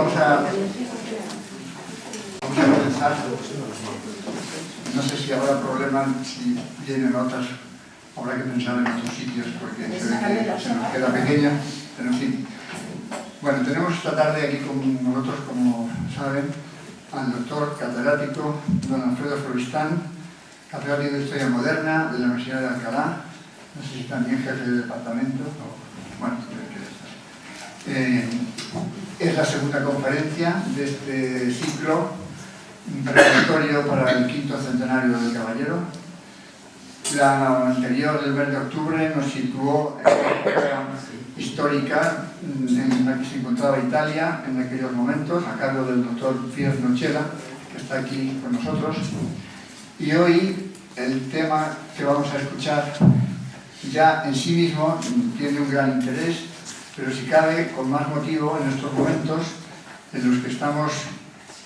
vamos a comenzar. No sé si habrá problema, si vienen otras, habrá que pensar en otros sitios porque se ve que se nos queda pequeña, pero en fin. Bueno, tenemos esta tarde aquí con nosotros, como saben, al doctor catedrático don Alfredo Floristán, catedrático de Historia Moderna de la Universidad de Alcalá, no sé si también jefe de departamento, bueno, es la segunda conferencia de este ciclo preparatorio para el quinto centenario del Caballero. La anterior, del mes de octubre, nos situó en la época histórica en la que se encontraba Italia en aquellos momentos, a cargo del doctor Fies Nocella, que está aquí con nosotros. Y hoy el tema que vamos a escuchar ya en sí mismo tiene un gran interés, pero si cabe con más motivo en estos momentos en los que estamos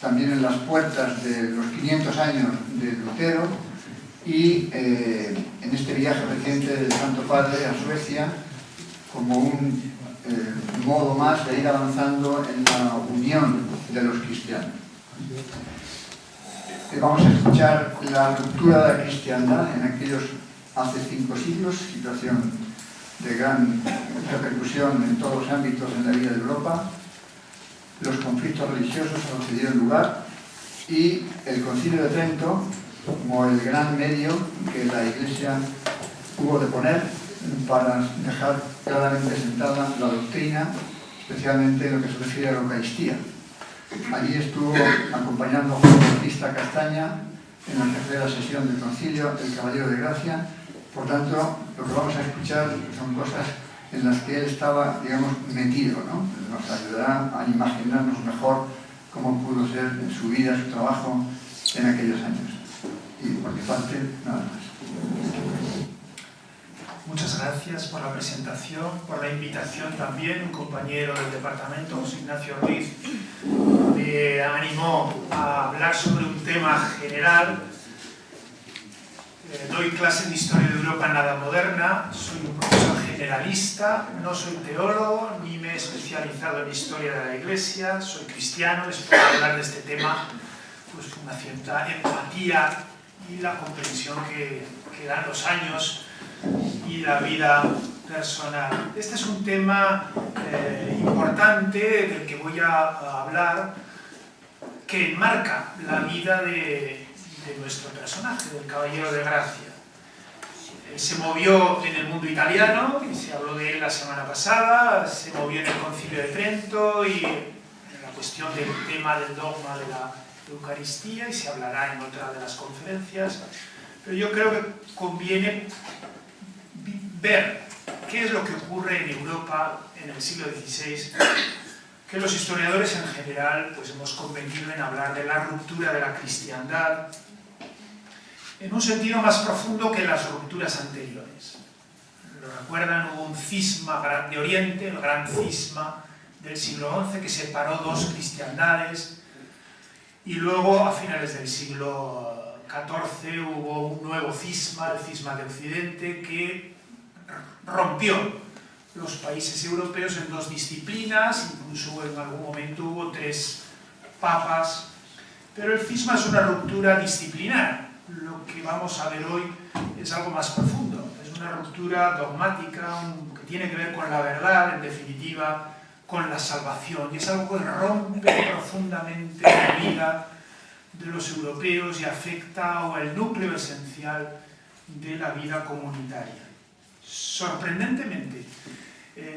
también en las puertas de los 500 años de Lutero y en este viaje reciente del Santo Padre a Suecia como un modo más de ir avanzando en la unión de los cristianos. Vamos a escuchar la ruptura de la cristiandad en aquellos hace 5 siglos, situación de gran repercusión en todos los ámbitos en la vida de Europa, los conflictos religiosos a los que dieron lugar y el Concilio de Trento como el gran medio que la Iglesia hubo de poner para dejar claramente sentada la doctrina, especialmente en lo que se refiere a la Eucaristía. Allí estuvo acompañando a Juan Bautista Castaña en la tercera sesión del Concilio, el Caballero de Gracia. Por tanto, lo que vamos a escuchar son cosas en las que él estaba, digamos, metido, ¿no? Nos ayudará a imaginarnos mejor cómo pudo ser su vida, su trabajo en aquellos años. Y por mi parte, nada más. Muchas gracias por la presentación, por la invitación también. Un compañero del departamento, José Ignacio Ruiz, me animó a hablar sobre un tema general. Doy clase de Historia de Europa en la Edad Moderna, soy un profesor generalista, no soy teólogo, ni me he especializado en Historia de la Iglesia, soy cristiano, les puedo hablar de este tema pues, con una cierta empatía y la comprensión que dan los años y la vida personal. Este es un tema importante del que voy a hablar, que enmarca la vida de nuestro personaje, del Caballero de Gracia. Se movió en el mundo italiano, y se habló de él la semana pasada, se movió en el Concilio de Trento y en la cuestión del tema del dogma de la Eucaristía, y se hablará en otra de las conferencias. Pero yo creo que conviene ver qué es lo que ocurre en Europa en el siglo XVI, que los historiadores en general pues hemos convenido en hablar de la ruptura de la cristiandad en un sentido más profundo que las rupturas anteriores. Lo recuerdan, hubo un cisma de Oriente, el gran cisma del siglo XI, que separó dos cristiandades, y luego a finales del siglo XIV hubo un nuevo cisma, el cisma de Occidente, que rompió los países europeos en dos disciplinas, incluso en algún momento hubo 3 papas, pero el cisma es una ruptura disciplinar. Lo que vamos a ver hoy es algo más profundo, es una ruptura dogmática que tiene que ver con la verdad, en definitiva, con la salvación, y es algo que rompe profundamente la vida de los europeos y afecta el núcleo esencial de la vida comunitaria. Sorprendentemente,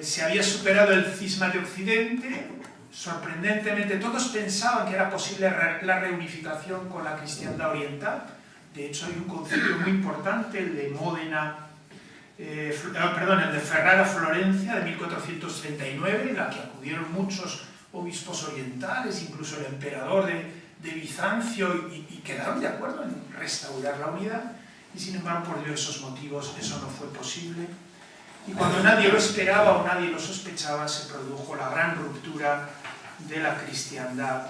se había superado el cisma de Occidente, sorprendentemente todos pensaban que era posible la reunificación con la cristiandad oriental. De hecho, hay un concilio muy importante, el de el de Ferrara-Florencia de 1439, en la que acudieron muchos obispos orientales, incluso el emperador de Bizancio, y quedaron de acuerdo en restaurar la unidad, y sin embargo, por diversos motivos, eso no fue posible. Y cuando nadie lo esperaba o nadie lo sospechaba, se produjo la gran ruptura de la cristiandad.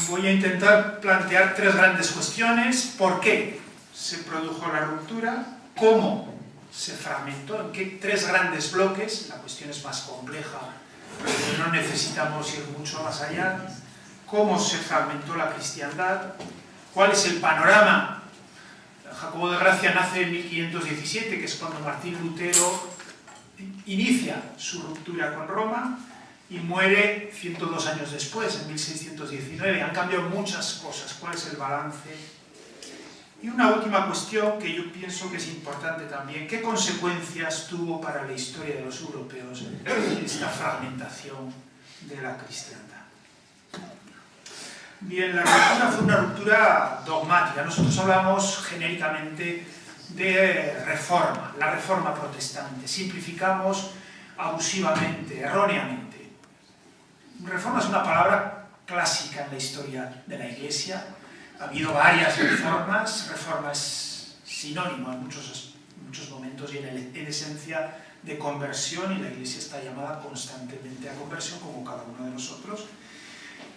Voy a intentar plantear 3 grandes cuestiones. ¿Por qué se produjo la ruptura? ¿Cómo se fragmentó? ¿En qué 3 grandes bloques? La cuestión es más compleja pero no necesitamos ir mucho más allá. Cómo se fragmentó la cristiandad, cuál es el panorama. Jacobo de Gracia nace en 1517, que es cuando Martín Lutero inicia su ruptura con Roma, y muere 102 años después, en 1619. Han cambiado muchas cosas. ¿Cuál es el balance? Y una última cuestión que yo pienso que es importante también. ¿Qué consecuencias tuvo para la historia de los europeos esta fragmentación de la cristiandad? Bien, la ruptura fue una ruptura dogmática. Nosotros hablamos genéricamente de reforma, la reforma protestante. Simplificamos abusivamente, erróneamente. Reforma es una palabra clásica en la historia de la Iglesia. Ha habido varias reformas. Reforma es sinónimo en muchos momentos y en esencia de conversión, y la Iglesia está llamada constantemente a conversión, como cada uno de nosotros.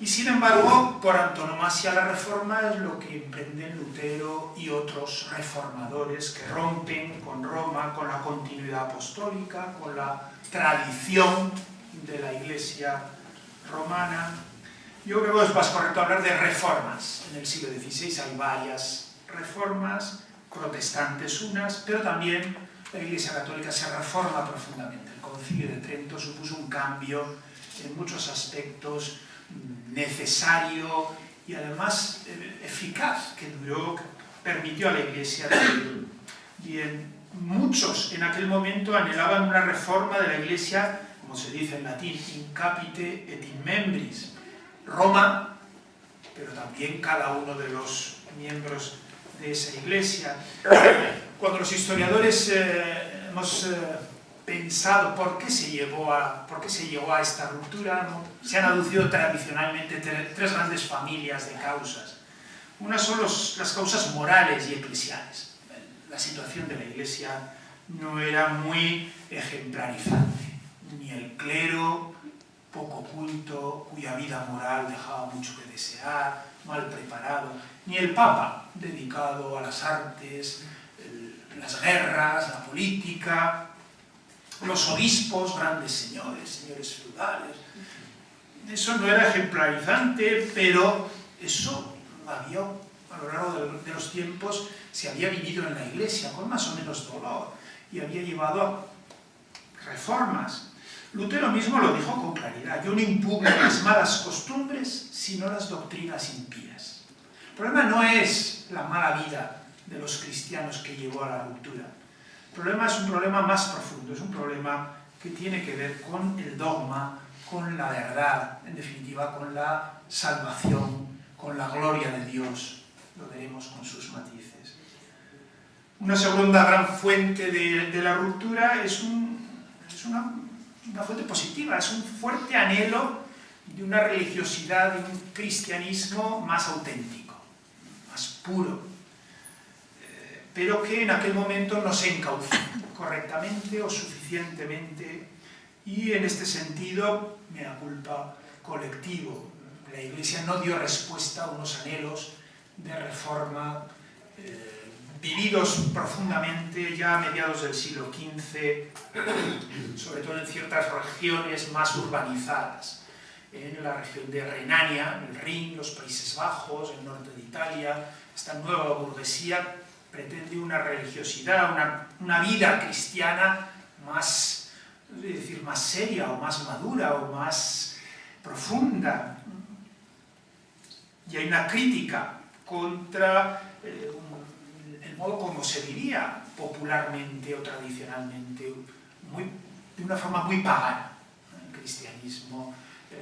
Y sin embargo, por antonomasia, la reforma es lo que emprenden Lutero y otros reformadores que rompen con Roma, con la continuidad apostólica, con la tradición de la Iglesia romana. Yo creo que es más correcto hablar de reformas. En el siglo XVI hay varias reformas, protestantes unas, pero también la Iglesia Católica se reforma profundamente. El Concilio de Trento supuso un cambio en muchos aspectos necesario y además eficaz, que permitió a la Iglesia vivir. Bien, muchos en aquel momento anhelaban una reforma de la Iglesia, como se dice en latín, in capite et in membris. Roma, pero también cada uno de los miembros de esa Iglesia. Cuando los historiadores hemos pensado por qué se llegó a esta ruptura, ¿no? Se han aducido tradicionalmente tres grandes familias de causas. Una son las causas morales y eclesiales. La situación de la Iglesia no era muy ejemplarizante. Ni el clero, poco culto, cuya vida moral dejaba mucho que desear, mal preparado, ni el Papa, dedicado a las artes, las guerras, la política, los obispos, grandes señores feudales. Eso no era ejemplarizante, pero eso había, a lo largo de los tiempos, se había vivido en la Iglesia con más o menos dolor y había llevado a reformas. Lutero mismo lo dijo con claridad: yo no impugno las malas costumbres, sino las doctrinas impías. El problema no es la mala vida de los cristianos que llevó a la ruptura. El problema es un problema más profundo, es un problema que tiene que ver con el dogma, con la verdad, en definitiva con la salvación, con la gloria de Dios. Lo veremos con sus matices. Una segunda gran fuente de la ruptura es una fuente positiva, es un fuerte anhelo de una religiosidad, de un cristianismo más auténtico, más puro, pero que en aquel momento no se encauzó correctamente o suficientemente, y en este sentido, mea culpa colectivo, la Iglesia no dio respuesta a unos anhelos de reforma vividos profundamente ya a mediados del siglo XV, sobre todo en ciertas regiones más urbanizadas, en la región de Renania, el Rin, los Países Bajos, el norte de Italia. Esta nueva burguesía pretende una religiosidad, una vida cristiana más, es decir, más seria o más madura o más profunda. Y hay una crítica contra el modo como se vivía popularmente o tradicionalmente, de una forma muy pagana. El cristianismo,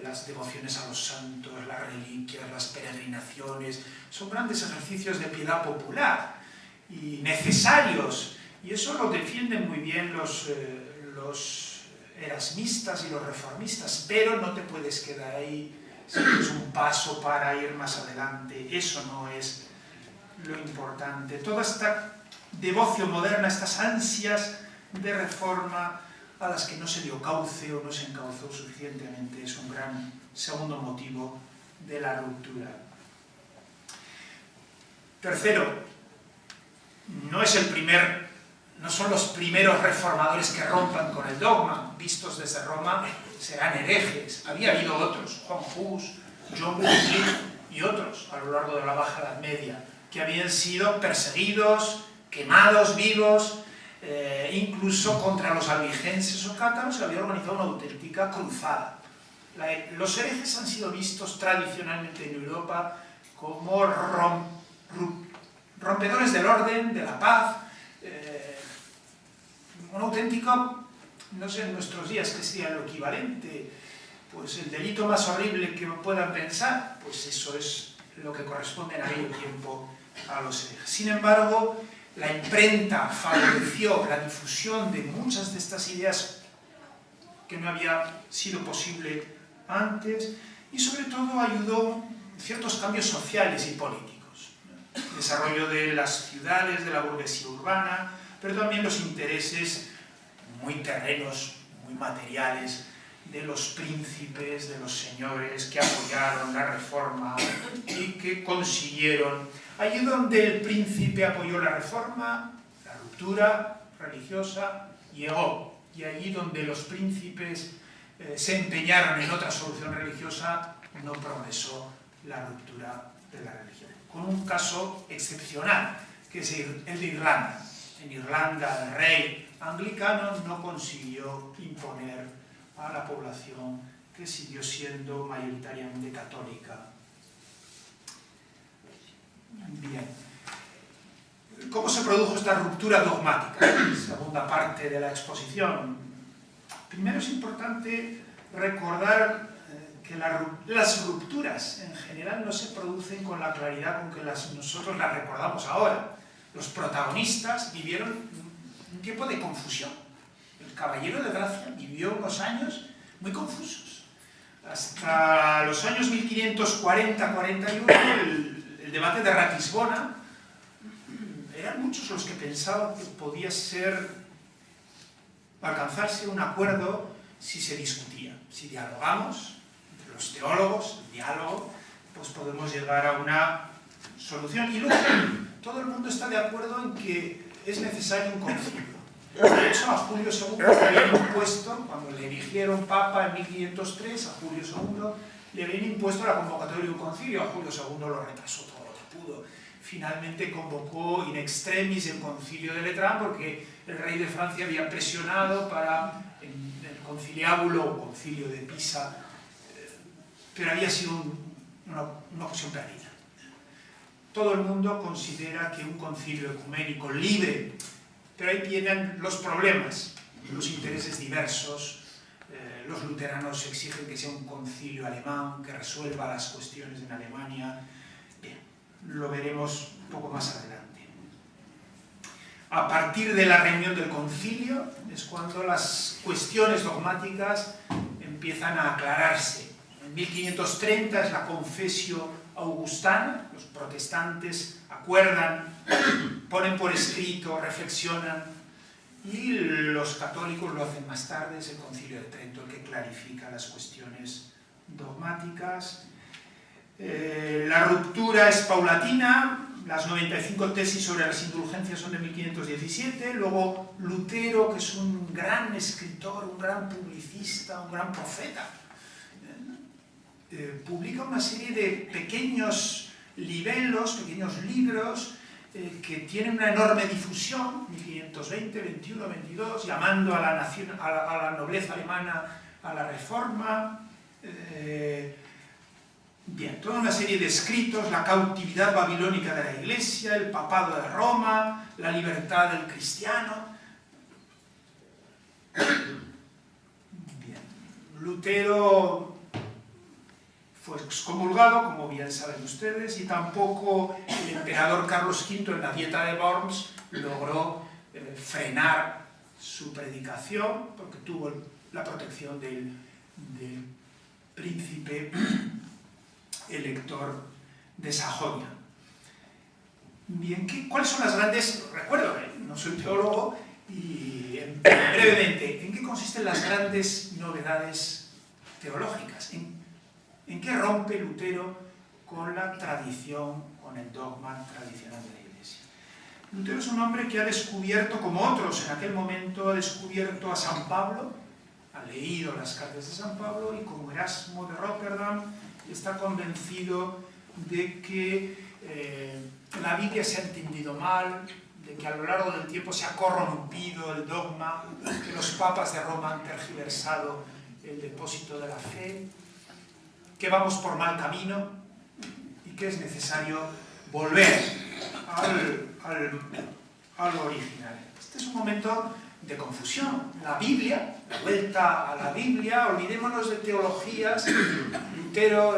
las devociones a los santos, las reliquias, las peregrinaciones, son grandes ejercicios de piedad popular y necesarios, y eso lo defienden muy bien los erasmistas y los reformistas, pero no te puedes quedar ahí, es un paso para ir más adelante. Eso no es lo importante. Toda esta devoción moderna, estas ansias de reforma a las que no se dio cauce o no se encauzó suficientemente, es un gran segundo motivo de la ruptura. Tercero, no es el primer no son los primeros reformadores que rompan con el dogma. Vistos desde Roma, serán herejes. Había habido otros, Juan Hus, John Wycliffe y otros, a lo largo de la Baja Edad Media, que habían sido perseguidos, quemados vivos, incluso contra los albigenses o cátaros se había organizado una auténtica cruzada. Los herejes han sido vistos tradicionalmente en Europa como rompedores del orden, de la paz, un auténtico, no sé en nuestros días qué sería lo equivalente, pues el delito más horrible que puedan pensar, pues eso es lo que corresponde en aquel tiempo a los herejes. Sin embargo, la imprenta favoreció la difusión de muchas de estas ideas que no había sido posible antes y sobre todo ayudó ciertos cambios sociales y políticos. El desarrollo de las ciudades, de la burguesía urbana, pero también los intereses muy terrenos, muy materiales, de los príncipes, de los señores que apoyaron la reforma y que consiguieron. Allí donde el príncipe apoyó la reforma, la ruptura religiosa llegó. Y allí donde los príncipes se empeñaron en otra solución religiosa, no progresó la ruptura de la religión. Con un caso excepcional, que es el de Irlanda. En Irlanda, el rey anglicano no consiguió imponer a la población que siguió siendo mayoritariamente católica. Bien. ¿Cómo se produjo esta ruptura dogmática? Segunda parte de la exposición. Primero es importante recordar que las rupturas en general no se producen con la claridad con que nosotros las recordamos ahora. Los protagonistas vivieron un tiempo de confusión. El caballero de Gracia vivió unos años muy confusos. Hasta los años 1540-41, el debate de Ratisbona, eran muchos los que pensaban que podía alcanzarse un acuerdo si se discutía. Si dialogamos, entre los teólogos, el diálogo, pues podemos llegar a una solución. Y luego todo el mundo está de acuerdo en que es necesario un concilio. De hecho, a Julio II le habían impuesto, cuando le eligieron papa en 1503, a Julio II le habían impuesto la convocatoria de un concilio. A Julio II lo retrasó todo lo que pudo. Finalmente convocó in extremis el concilio de Letrán porque el rey de Francia había presionado para el conciliábulo o concilio de Pisa, pero había sido una ocasión perdida. Todo el mundo considera que un concilio ecuménico libre, pero ahí vienen los problemas, los intereses diversos. Los luteranos exigen que sea un concilio alemán, que resuelva las cuestiones en Alemania. Bien, lo veremos un poco más adelante. A partir de la reunión del concilio es cuando las cuestiones dogmáticas empiezan a aclararse. En 1530 es la Confessio Augustana, los protestantes acuerdan, ponen por escrito, reflexionan, y los católicos lo hacen más tarde, es el Concilio de Trento el que clarifica las cuestiones dogmáticas. La ruptura es paulatina, las 95 tesis sobre las indulgencias son de 1517, luego Lutero, que es un gran escritor, un gran publicista, un gran profeta, publica una serie de pequeños libelos, pequeños libros que tienen una enorme difusión, 1520, 21, 22, llamando a la nobleza alemana a la reforma. Bien, toda una serie de escritos, la cautividad babilónica de la Iglesia, el papado de Roma, la libertad del cristiano. Bien, Lutero fue excomulgado, como bien saben ustedes, y tampoco el emperador Carlos V en la Dieta de Worms logró frenar su predicación, porque tuvo la protección del príncipe elector de Sajonia. Bien, ¿cuáles son las grandes...? Recuerdo, no soy teólogo, y brevemente, ¿en qué consisten las grandes novedades teológicas? ¿En qué rompe Lutero con la tradición, con el dogma tradicional de la Iglesia? Lutero es un hombre que ha descubierto, como otros en aquel momento, ha descubierto a San Pablo, ha leído las cartas de San Pablo y como Erasmo de Rotterdam está convencido de que la Biblia se ha entendido mal, de que a lo largo del tiempo se ha corrompido el dogma, que los papas de Roma han tergiversado el depósito de la fe, que vamos por mal camino y que es necesario volver al original. Este es un momento de confusión. La Biblia, la vuelta a la Biblia, olvidémonos de teologías. Lutero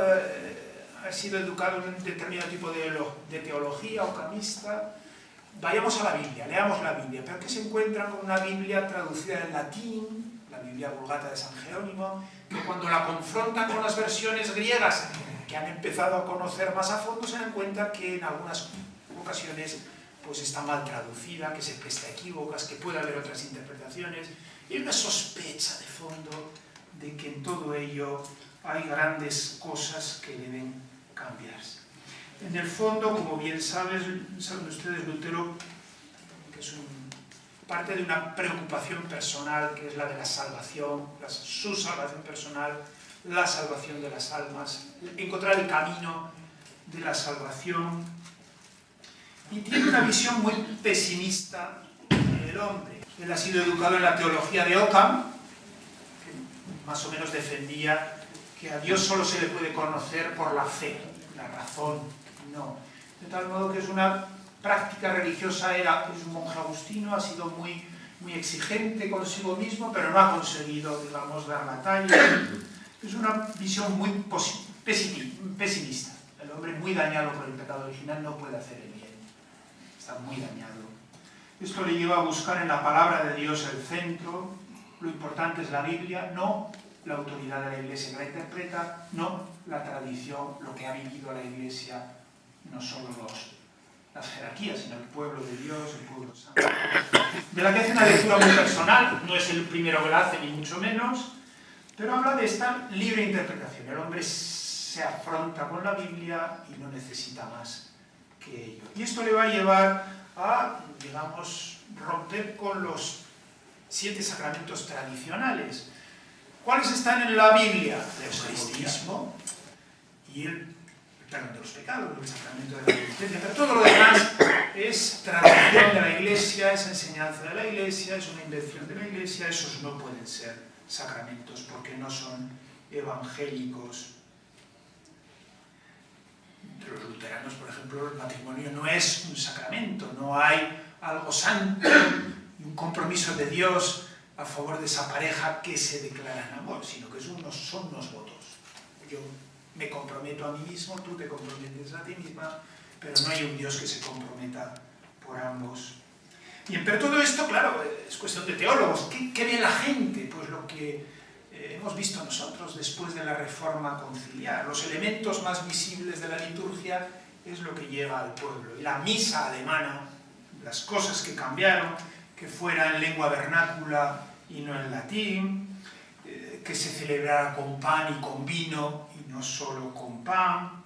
ha sido educado en un determinado tipo de teología ocamista. Vayamos a la Biblia, leamos la Biblia, pero que se encuentran con una Biblia traducida en latín, la Biblia Vulgata de San Jerónimo, que cuando la confrontan con las versiones griegas que han empezado a conocer más a fondo, se dan cuenta que en algunas ocasiones pues está mal traducida, que se presta a equívocas, que puede haber otras interpretaciones, y hay una sospecha de fondo de que en todo ello hay grandes cosas que deben cambiarse. En el fondo, como bien saben ustedes, Lutero, que es parte de una preocupación personal, que es la de la salvación, su salvación personal, la salvación de las almas, encontrar el camino de la salvación, y tiene una visión muy pesimista del hombre. Él ha sido educado en la teología de Occam, que más o menos defendía que a Dios solo se le puede conocer por la fe, la razón, no. De tal modo que es una práctica religiosa, es un monje agustino, ha sido muy exigente consigo mismo, pero no ha conseguido, digamos, dar la talla. Es una visión muy pesimista. El hombre muy dañado por el pecado original no puede hacer el bien. Está muy dañado. Esto le lleva a buscar en la palabra de Dios el centro. Lo importante es la Biblia, no la autoridad de la Iglesia que la interpreta, no la tradición, lo que ha vivido la Iglesia, no solo las jerarquías, sino el pueblo de Dios, el pueblo santo. De la que hace una lectura muy personal, no es el primero que la hace, ni mucho menos, pero habla de esta libre interpretación. El hombre se afronta con la Biblia y no necesita más que ello. Y esto le va a llevar a, digamos, romper con los 7 sacramentos tradicionales. ¿Cuáles están en la Biblia? El eucaristismo y el perdón de los pecados, el sacramento de la penitencia, pero todo lo demás es tradición de la Iglesia, es enseñanza de la Iglesia, es una invención de la Iglesia. Esos no pueden ser sacramentos porque no son evangélicos. Entre los luteranos, por ejemplo, el matrimonio no es un sacramento, no hay algo santo y un compromiso de Dios a favor de esa pareja que se declara en amor, sino que son unos votos. Yo me comprometo a mí mismo, tú te comprometes a ti misma, pero no hay un Dios que se comprometa por ambos. Bien, pero todo esto, claro, es cuestión de teólogos. ¿Qué ve la gente? Pues lo que hemos visto nosotros después de la Reforma Conciliar. Los elementos más visibles de la liturgia es lo que llega al pueblo. Y la misa alemana, las cosas que cambiaron, que fuera en lengua vernácula y no en latín, que se celebrara con pan y con vino y no solo con pan,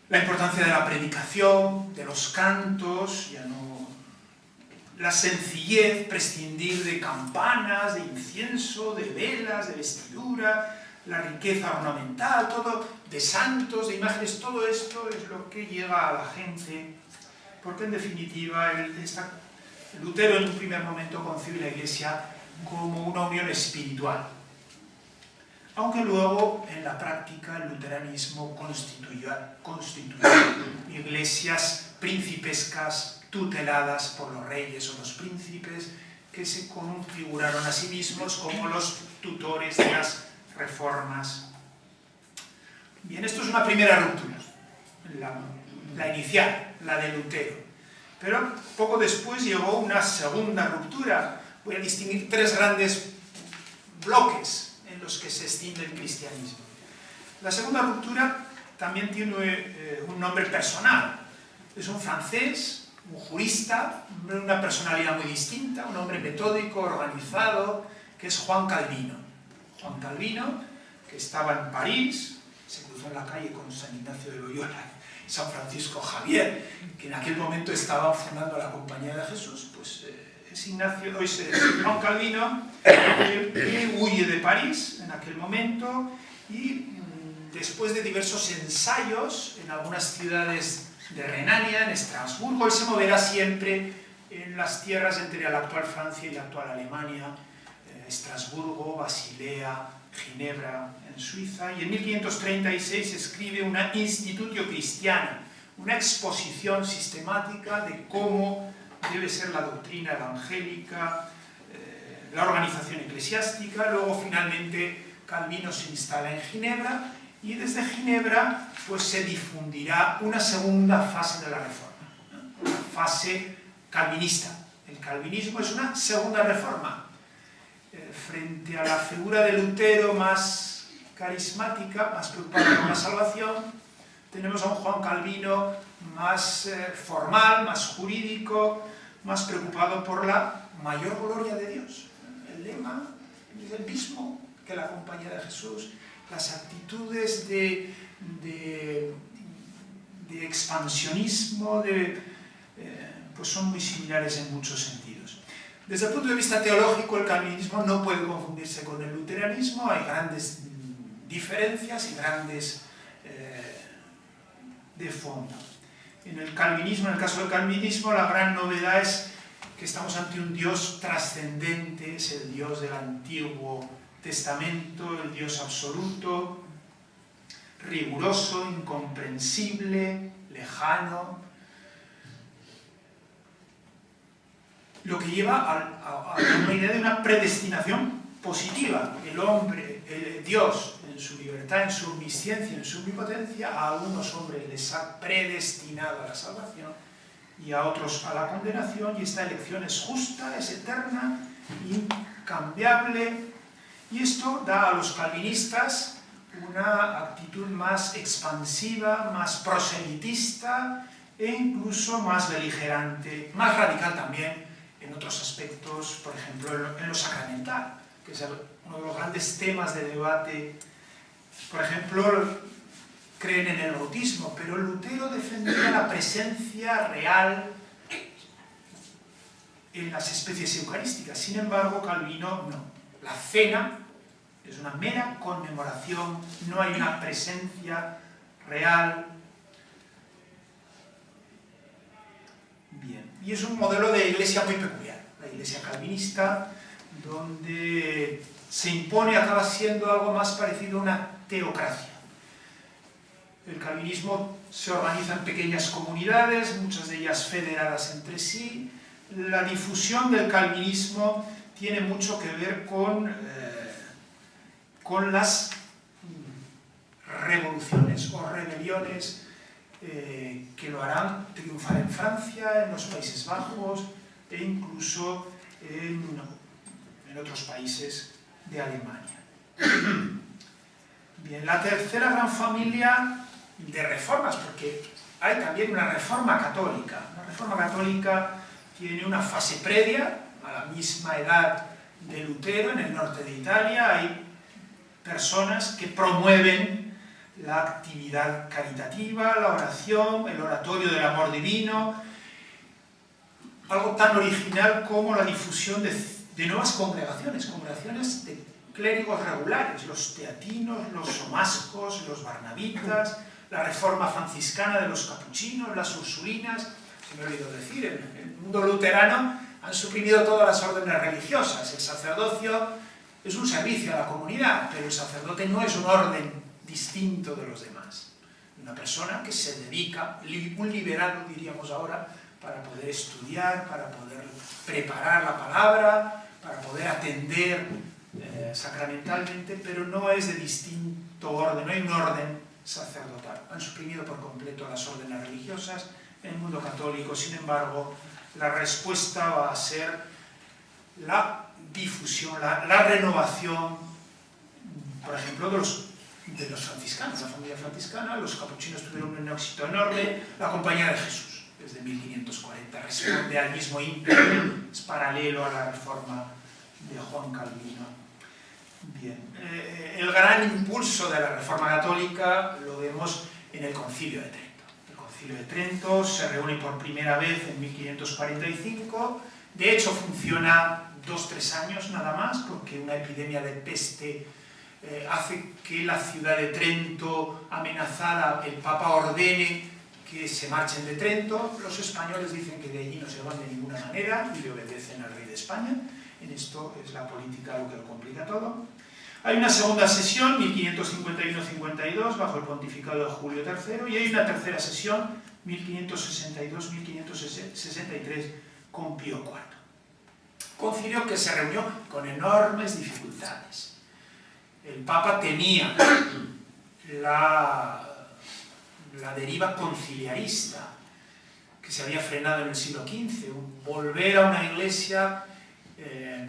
la importancia de la predicación, de los cantos, ya no, la sencillez, prescindir de campanas, de incienso, de velas, de vestidura, la riqueza ornamental, todo, de santos, de imágenes, todo esto es lo que llega a la gente, porque en definitiva Lutero en un primer momento concibe la Iglesia como una unión espiritual, aunque luego en la práctica el luteranismo constituyó iglesias principescas tuteladas por los reyes o los príncipes que se configuraron a sí mismos como los tutores de las reformas. Bien, esto es una primera ruptura, la inicial, la de Lutero. Pero poco después llegó una segunda ruptura. Voy a distinguir 3 grandes bloques en los que se extiende el cristianismo. La segunda ruptura también tiene un nombre personal. Es un francés, un jurista, una personalidad muy distinta, un hombre metódico, organizado, que es Juan Calvino. Juan Calvino, que estaba en París, se cruzó en la calle con San Ignacio de Loyola San Francisco Javier, que en aquel momento estaba fundando la Compañía de Jesús, pues es Juan Calvino, que huye de París en aquel momento y después de diversos ensayos en algunas ciudades de Renania, en Estrasburgo, él se moverá siempre en las tierras entre la actual Francia y la actual Alemania, Estrasburgo, Basilea, Ginebra, en Suiza, y en 1536 escribe una Institutio Christiana, una exposición sistemática de cómo debe ser la doctrina evangélica, la organización eclesiástica. Luego finalmente Calvino se instala en Ginebra y desde Ginebra pues se difundirá una segunda fase de la reforma, ¿no? Una fase calvinista. El calvinismo es una segunda reforma. Frente a la figura de Lutero más carismática, más preocupada por la salvación, tenemos a un Juan Calvino más formal, más jurídico, más preocupado por la mayor gloria de Dios. El lema es el mismo que la Compañía de Jesús. Las actitudes de expansionismo pues son muy similares en muchos sentidos. Desde el punto de vista teológico, el calvinismo no puede confundirse con el luteranismo. Hay grandes diferencias y grandes de fondo. En el calvinismo, en el caso del calvinismo, la gran novedad es que estamos ante un Dios trascendente, es el Dios del Antiguo Testamento, el Dios absoluto, riguroso, incomprensible, lejano, lo que lleva a una idea de una predestinación positiva. El hombre, Dios, en su libertad, en su omnisciencia, en su omnipotencia, a unos hombres les ha predestinado a la salvación y a otros a la condenación, y esta elección es justa, es eterna, incambiable, y esto da a los calvinistas una actitud más expansiva, más proselitista e incluso más beligerante, más radical también en otros aspectos, por ejemplo en lo sacramental, que es uno de los grandes temas de debate. Por ejemplo, creen en el bautismo, pero Lutero defendía la presencia real en las especies eucarísticas. Sin embargo, Calvino no. La cena es una mera conmemoración, no hay una presencia real. Bien. Y es un modelo de iglesia muy peculiar, la iglesia calvinista, donde se impone, acaba siendo algo más parecido a una teocracia. El calvinismo se organiza en pequeñas comunidades, muchas de ellas federadas entre sí. La difusión del calvinismo tiene mucho que ver con las revoluciones o rebeliones que lo harán triunfar en Francia, en los Países Bajos e incluso en otros países de Alemania. Bien, la tercera gran familia de reformas, porque hay también una reforma católica. La reforma católica tiene una fase previa, a la misma edad de Lutero, en el norte de Italia. Hay personas que promueven la actividad caritativa, la oración, el oratorio del amor divino, algo tan original como la difusión de nuevas congregaciones de clérigos regulares, los teatinos, los somascos, los barnabitas, la reforma franciscana de los capuchinos, las ursulinas. Se me ha olvidado decir, en el mundo luterano han suprimido todas las órdenes religiosas. El sacerdocio es un servicio a la comunidad, pero el sacerdote no es un orden distinto de los demás. Una persona que se dedica, un liberal diríamos ahora, para poder estudiar, para poder preparar la palabra, para poder atender sacramentalmente, pero no es de distinto orden, no hay un orden sacerdotal. Han suprimido por completo las órdenes religiosas en el mundo católico. Sin embargo, la respuesta va a ser la difusión, la renovación, por ejemplo, de los franciscanos, la familia franciscana. Los capuchinos tuvieron un éxito enorme. La Compañía de Jesús, desde 1540, responde al mismo ímpetu, es paralelo a la reforma de Juan Calvino. Bien, el gran impulso de la Reforma Católica lo vemos en el Concilio de Trento. El Concilio de Trento se reúne por primera vez en 1545. De hecho, funciona 2-3 años nada más, porque una epidemia de peste hace que la ciudad de Trento, amenazada, el Papa ordene que se marchen de Trento. Los españoles dicen que de allí no se van de ninguna manera y le obedecen al rey de España. En esto es la política lo que lo complica todo. Hay una segunda sesión, 1551-52, bajo el pontificado de Julio III, y hay una tercera sesión, 1562-1563, con Pío IV. Concilio que se reunió con enormes dificultades. El Papa temía la deriva conciliarista que se había frenado en el siglo XV, volver a una iglesia en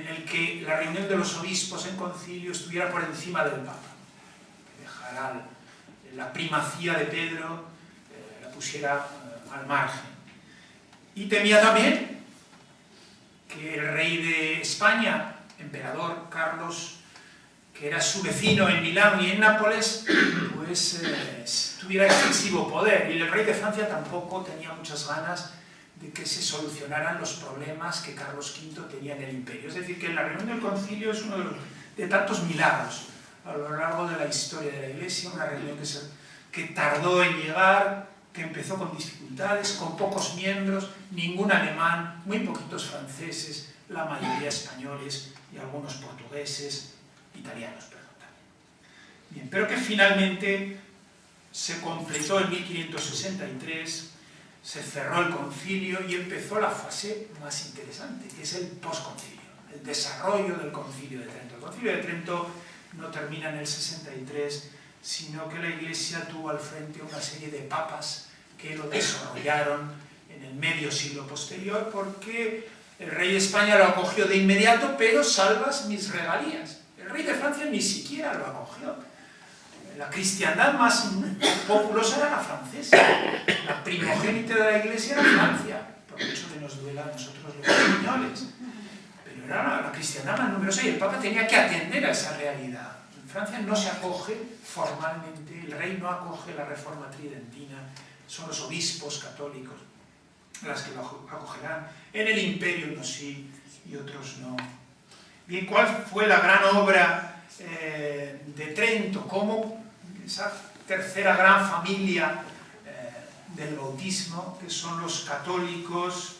el que la reunión de los obispos en concilio estuviera por encima del Papa, que dejara la primacía de Pedro, la pusiera al margen. Y temía también que el rey de España, emperador Carlos, que era su vecino en Milán y en Nápoles, pues tuviera excesivo poder. Y el rey de Francia tampoco tenía muchas ganas de que se solucionaran los problemas que Carlos V tenía en el imperio. Es decir, que la reunión del concilio es uno de tantos milagros a lo largo de la historia de la Iglesia, una reunión que tardó en llegar, que empezó con dificultades, con pocos miembros, ningún alemán, muy poquitos franceses, la mayoría españoles y algunos portugueses, italianos, perdón, también. Bien, pero que finalmente se completó en 1563, se cerró el concilio y empezó la fase más interesante, que es el posconcilio, el desarrollo del concilio de Trento. El concilio de Trento no termina en el 63, sino que la Iglesia tuvo al frente una serie de papas que lo desarrollaron en el medio siglo posterior, porque el rey de España lo acogió de inmediato, pero salvas mis regalías. El rey de Francia ni siquiera lo acogió. La cristiandad más populosa era la francesa. La primogénita de la Iglesia era Francia, por mucho que nos duela a nosotros los españoles. Pero era la cristiandad más numerosa y el Papa tenía que atender a esa realidad. En Francia no se acoge formalmente, el rey no acoge la reforma tridentina, son los obispos católicos las que lo acogerán. En el imperio unos sí y otros no. Bien, ¿cuál fue la gran obra de Trento? ¿Cómo esa tercera gran familia del bautismo, que son los católicos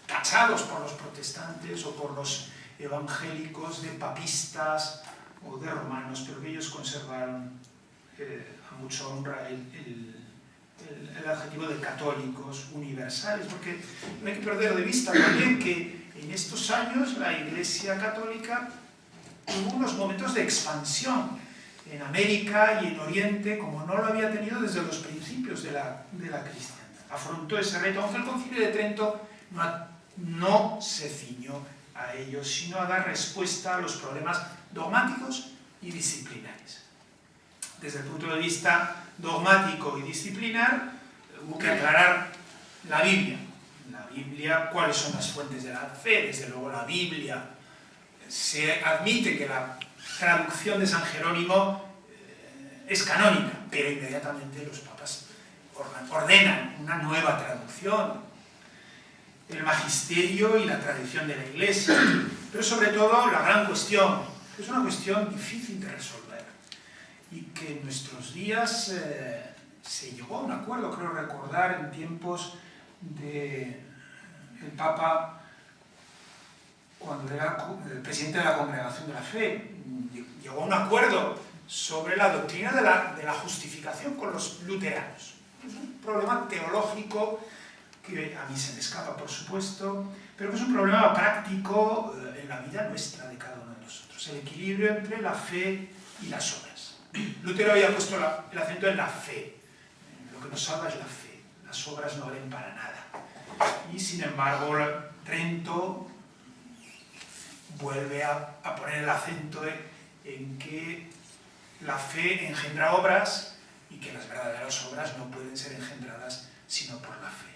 tachados por los protestantes o por los evangélicos de papistas o de romanos, pero que ellos conservaron a mucha honra el adjetivo de católicos universales, porque no hay que perder de vista también que en estos años la Iglesia católica tuvo unos momentos de expansión en América y en Oriente como no lo había tenido desde los principios de la cristiandad. Afrontó ese reto, aunque el Concilio de Trento no se ciñó a ellos, sino a dar respuesta a los problemas dogmáticos y disciplinares. Desde el punto de vista dogmático y disciplinar, hubo que aclarar la Biblia. La Biblia, ¿cuáles son las fuentes de la fe? Desde luego la Biblia. Se admite que la traducción de San Jerónimo es canónica, pero inmediatamente los papas ordenan una nueva traducción. El magisterio y la tradición de la Iglesia, pero sobre todo la gran cuestión, que es una cuestión difícil de resolver y que en nuestros días se llegó a un acuerdo, creo recordar, en tiempos del Papa, cuando era el presidente de la Congregación de la Fe, llegó a un acuerdo sobre la doctrina de la justificación con los luteranos. Es un problema teológico que a mí se me escapa, por supuesto, pero que es un problema práctico en la vida nuestra de cada uno de nosotros. El equilibrio entre la fe y las obras. Lutero había puesto el acento en la fe. Lo que nos salva es la fe. Las obras no valen para nada. Y sin embargo, Trento vuelve a poner el acento en que la fe engendra obras y que las verdaderas obras no pueden ser engendradas sino por la fe.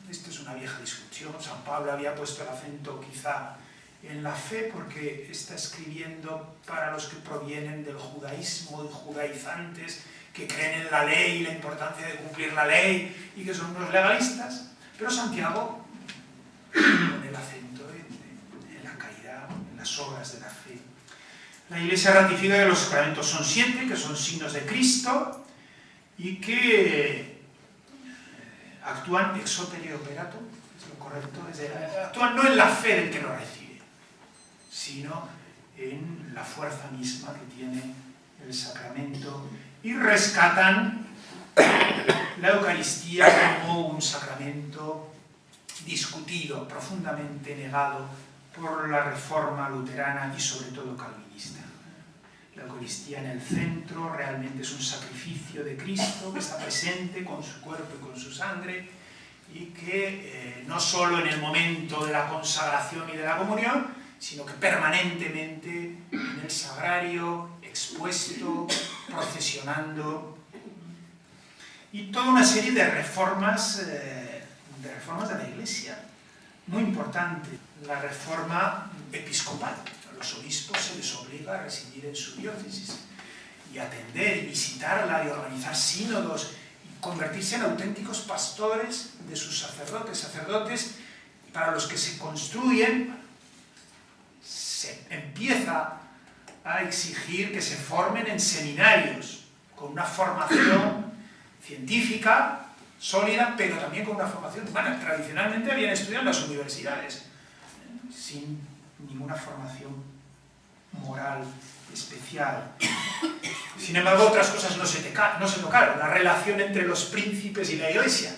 Esta es una vieja discusión. San Pablo había puesto el acento quizá en la fe porque está escribiendo para los que provienen del judaísmo y judaizantes que creen en la ley y la importancia de cumplir la ley y que son unos legalistas, pero Santiago pone el acento en la caridad, en las obras de la fe. La Iglesia ratifica que los sacramentos son 7, que son signos de Cristo y que actúan ex opere operato, es lo correcto, actúan no en la fe del que lo recibe, sino en la fuerza misma que tiene el sacramento, y rescatan la Eucaristía como un sacramento discutido, profundamente negado por la Reforma luterana y sobre todo calvinista. La Eucaristía en el centro realmente es un sacrificio de Cristo que está presente con su cuerpo y con su sangre, y que no solo en el momento de la consagración y de la comunión, sino que permanentemente en el sagrario, expuesto, procesionando, y toda una serie de reformas de la Iglesia, muy importante. La reforma episcopal. A los obispos se les obliga a residir en su diócesis y atender y visitarla y organizar sínodos y convertirse en auténticos pastores de sus sacerdotes para los que se construyen. Se empieza a exigir que se formen en seminarios con una formación científica sólida, pero también con una formación humana. Tradicionalmente habían estudiado en las universidades, sin ninguna formación moral especial. Sin embargo, otras cosas no se tocaron. La relación entre los príncipes y la Iglesia,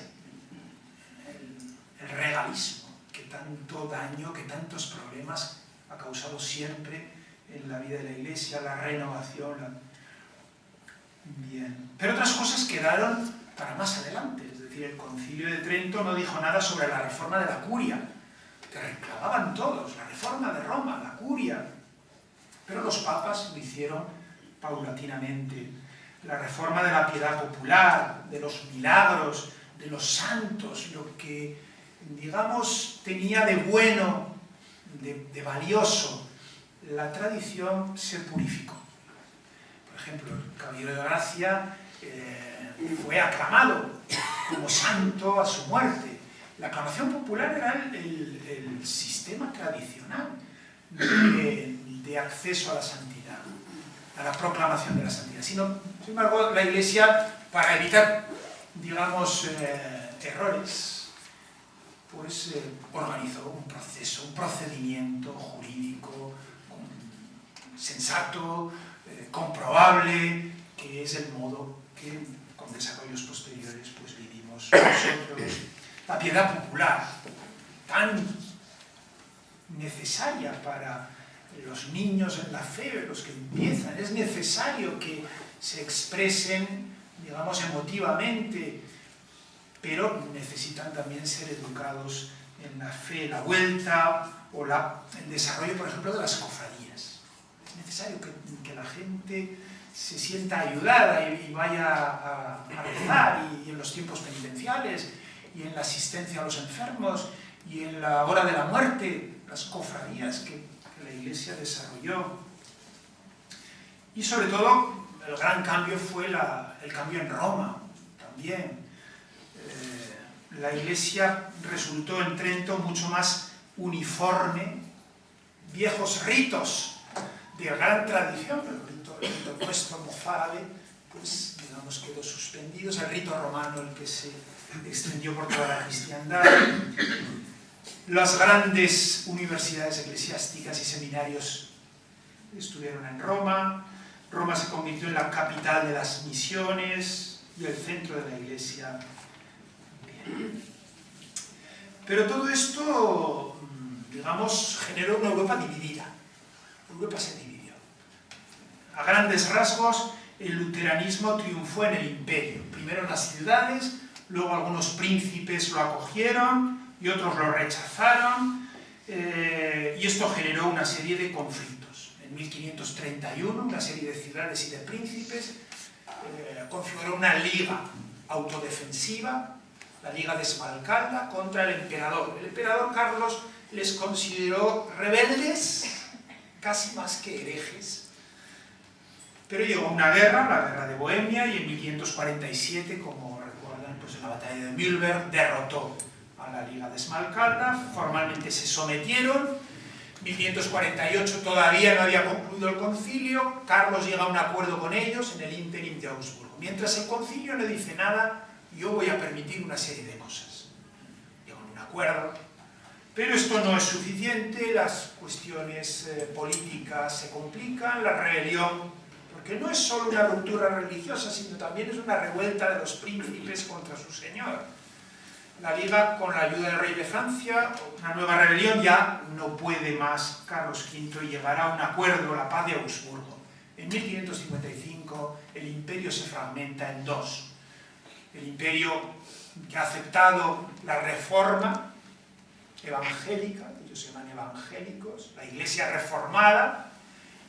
el regalismo, que tanto daño, que tantos problemas ha causado siempre en la vida de la Iglesia, la renovación. Bien. Pero otras cosas quedaron para más adelante. Es decir, el Concilio de Trento no dijo nada sobre la reforma de la curia, que reclamaban todos, la reforma de Roma, la curia. Pero los papas lo hicieron paulatinamente. La reforma de la piedad popular, de los milagros, de los santos, lo que, digamos, tenía de bueno, de valioso, la tradición se purificó. Por ejemplo, el Caballero de Gracia fue aclamado como santo a su muerte. La aclamación popular era el sistema tradicional de acceso a la santidad, a la proclamación de la santidad. Sin embargo, la Iglesia, para evitar, digamos, errores, pues organizó un proceso, un procedimiento jurídico sensato, comprobable, que es el modo que con desarrollos posteriores pues vivimos nosotros. La piedad popular, tan necesaria para los niños en la fe, los que empiezan, es necesario que se expresen, digamos, emotivamente, pero necesitan también ser educados en la fe, la vuelta o el desarrollo, por ejemplo, de las cofradías. Es necesario que la gente se sienta ayudada y vaya a rezar, y en los tiempos penitenciales, y en la asistencia a los enfermos, y en la hora de la muerte, las cofradías que la Iglesia desarrolló. Y sobre todo, el gran cambio fue el cambio en Roma, también. La Iglesia resultó en Trento mucho más uniforme, viejos ritos de gran tradición, el rito nuestro mozárabe, pues digamos quedó suspendido, el rito romano el que se extendió por toda la cristiandad. Las grandes universidades eclesiásticas y seminarios estuvieron en Roma. Roma se convirtió en la capital de las misiones y el centro de la Iglesia. Bien. Pero todo esto, digamos, generó una Europa dividida. Europa se dividió. A grandes rasgos, el luteranismo triunfó en el imperio. Primero en las ciudades, luego algunos príncipes lo acogieron y otros lo rechazaron, y esto generó una serie de conflictos. En 1531, una serie de ciudades y de príncipes configuró una liga autodefensiva, la Liga de Esmalcalda, contra el emperador. El emperador Carlos les consideró rebeldes, casi más que herejes, Pero llegó una guerra, la guerra de Bohemia, y en 1547, como recuerdan, pues en la batalla de Mühlberg derrotó a la Liga de Esmalcalda, formalmente se sometieron. 1548 todavía no había concluido el concilio, Carlos llega a un acuerdo con ellos en el ínterin de Augsburgo. Mientras el concilio no dice nada, yo voy a permitir una serie de cosas. Llegan a un acuerdo, pero esto no es suficiente, las cuestiones políticas se complican, la rebelión, porque no es solo una ruptura religiosa, sino también es una revuelta de los príncipes contra su señor. La Liga, con la ayuda del rey de Francia, una nueva rebelión, ya no puede más Carlos V y llegará a un acuerdo, la paz de Augsburgo. En 1555 el imperio se fragmenta en dos. El imperio que ha aceptado la reforma evangélica, ellos se llaman evangélicos, la iglesia reformada,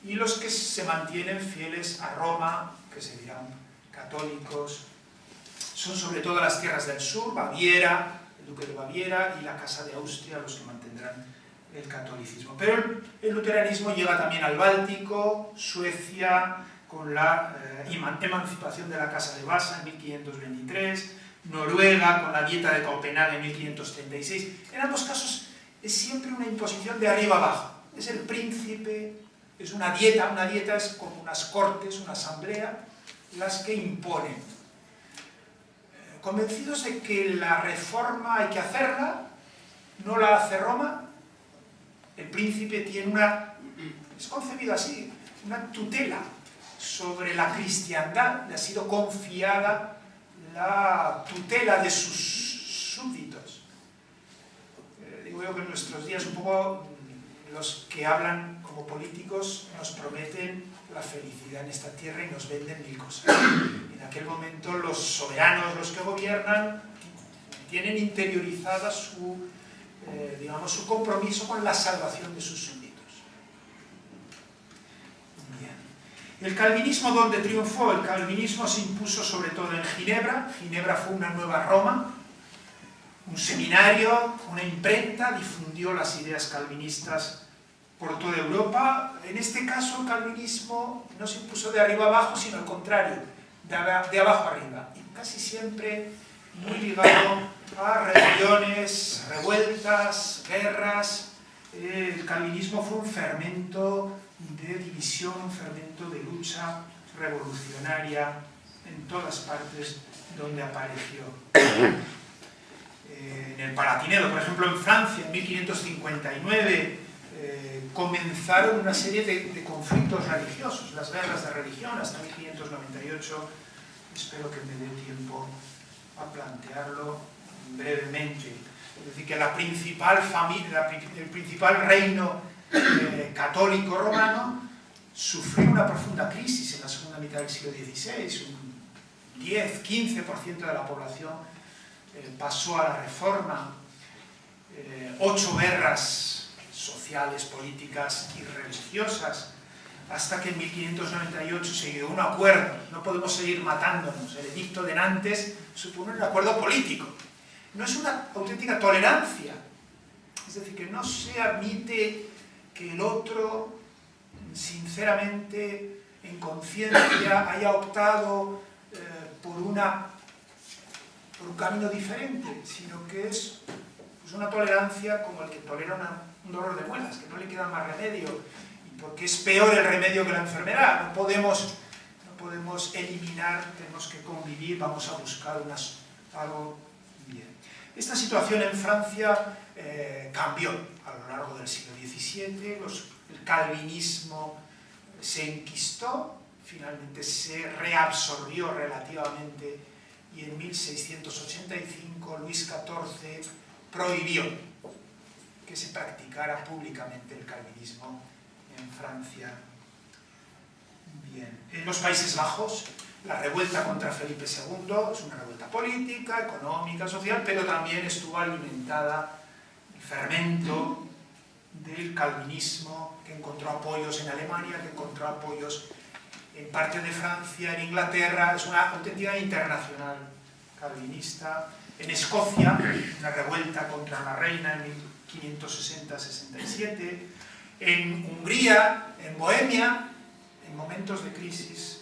y los que se mantienen fieles a Roma, que se dirán católicos. Son sobre todo las tierras del sur, Baviera, el duque de Baviera y la Casa de Austria los que mantendrán el catolicismo. Pero el luteranismo llega también al Báltico, Suecia, con la emancipación de la Casa de Vasa en 1523, Noruega con la Dieta de Copenhague en 1536. En ambos casos es siempre una imposición de arriba abajo. Es el príncipe, es una dieta es como unas cortes, una asamblea, las que imponen. Convencidos de que la reforma hay que hacerla, no la hace Roma, el príncipe tiene es concebido así, una tutela sobre la cristiandad, le ha sido confiada la tutela de sus súbditos. Digo yo que en nuestros días un poco los que hablan como políticos nos prometen la felicidad en esta tierra y nos venden mil cosas. En aquel momento los soberanos, los que gobiernan, tienen interiorizada su compromiso con la salvación de sus súbditos. Bien. El calvinismo, ¿dónde triunfó? El calvinismo se impuso sobre todo en Ginebra. Ginebra fue una nueva Roma, un seminario, una imprenta, difundió las ideas calvinistas por toda Europa. En este caso el calvinismo no se impuso de arriba abajo, sino al contrario, de abajo arriba, y casi siempre muy ligado a rebeliones, revueltas, guerras. El calvinismo fue un fermento de división, un fermento de lucha revolucionaria en todas partes donde apareció. En el Palatinado, por ejemplo, en Francia, en 1559, comenzaron una serie de conflictos religiosos, las guerras de religión, hasta 1598. Espero que me dé tiempo a plantearlo brevemente. Es decir, que el principal reino católico romano sufrió una profunda crisis en la segunda mitad del siglo XVI. Un 10-15% de la población pasó a la reforma. 8 guerras sociales, políticas y religiosas, hasta que en 1598 se llegó a un acuerdo. No podemos seguir matándonos. El edicto de Nantes supone un acuerdo político. No es una auténtica tolerancia. Es decir, que no se admite que el otro, sinceramente, en conciencia, haya optado por un camino diferente, sino que es pues, una tolerancia como el que tolera un dolor de muelas, que no le queda más remedio, y porque es peor el remedio que la enfermedad. No podemos eliminar, tenemos que convivir, vamos a buscar algo bien. Esta situación en Francia cambió a lo largo del siglo XVII, el calvinismo se enquistó, finalmente se reabsorbió relativamente, y en 1685 Luis XIV prohibió que se practicara públicamente el calvinismo en Francia. Bien. En los Países Bajos, la revuelta contra Felipe II es una revuelta política, económica, social, pero también estuvo alimentada el fermento del calvinismo, que encontró apoyos en Alemania, que encontró apoyos en parte de Francia, en Inglaterra. Es una auténtica internacional calvinista. En Escocia, una revuelta contra la reina en 1560-67. En Hungría, en Bohemia, en momentos de crisis.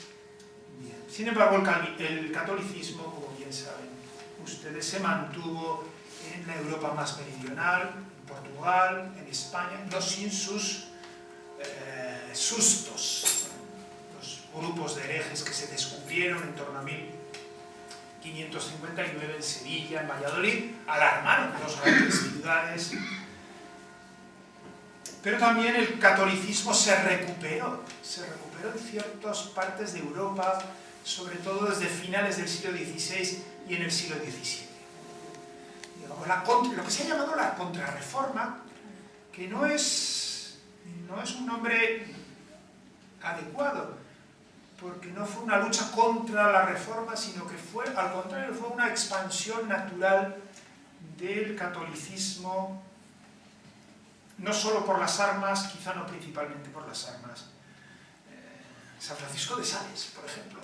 Bien. Sin embargo, el catolicismo, como bien saben ustedes, se mantuvo en la Europa más meridional, en Portugal, en España, no sin sus sustos. Los grupos de herejes que se descubrieron en torno a 1559 en Sevilla, en Valladolid, alarmaron dos grandes ciudades. Pero también el catolicismo se recuperó en ciertas partes de Europa, sobre todo desde finales del siglo XVI y en el siglo XVII. Digamos, lo que se ha llamado la contrarreforma, que no es un nombre adecuado, porque no fue una lucha contra la reforma, sino que fue, al contrario, fue una expansión natural del catolicismo, no solo por las armas, quizá no principalmente por las armas. San Francisco de Sales, por ejemplo,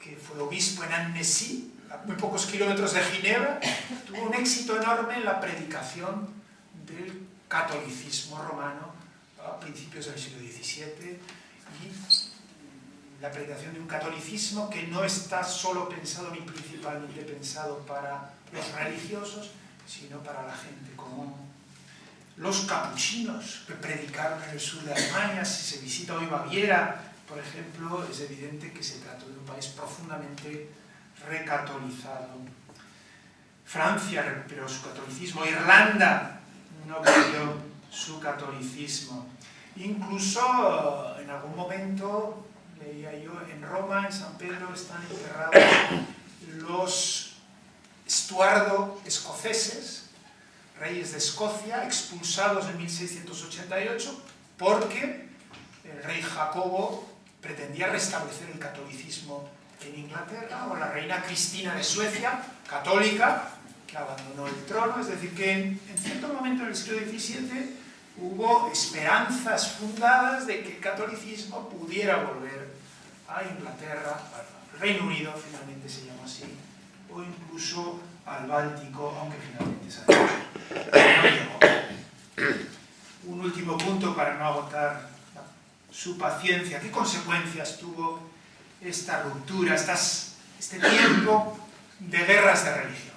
que fue obispo en Annecy, a muy pocos kilómetros de Ginebra, tuvo un éxito enorme en la predicación del catolicismo romano a principios del siglo XVII, y la predicación de un catolicismo que no está solo pensado ni principalmente pensado para los religiosos, sino para la gente común. Los capuchinos que predicaron en el sur de Alemania, si se visita hoy Baviera, por ejemplo, es evidente que se trató de un país profundamente recatolizado. Francia recuperó su catolicismo, Irlanda no perdió su catolicismo. Incluso en algún momento, leía yo, en Roma, en San Pedro, están enterrados los Estuardo escoceses, reyes de Escocia, expulsados en 1688, porque el rey Jacobo pretendía restablecer el catolicismo en Inglaterra, o la reina Cristina de Suecia, católica, que abandonó el trono. Es decir, que en cierto momento en el siglo XVII hubo esperanzas fundadas de que el catolicismo pudiera volver a Inglaterra, al Reino Unido, finalmente se llama así, o incluso al Báltico, aunque finalmente no llegó. Un último punto para no agotar su paciencia. ¿Qué consecuencias tuvo esta ruptura, este tiempo de guerras de religión?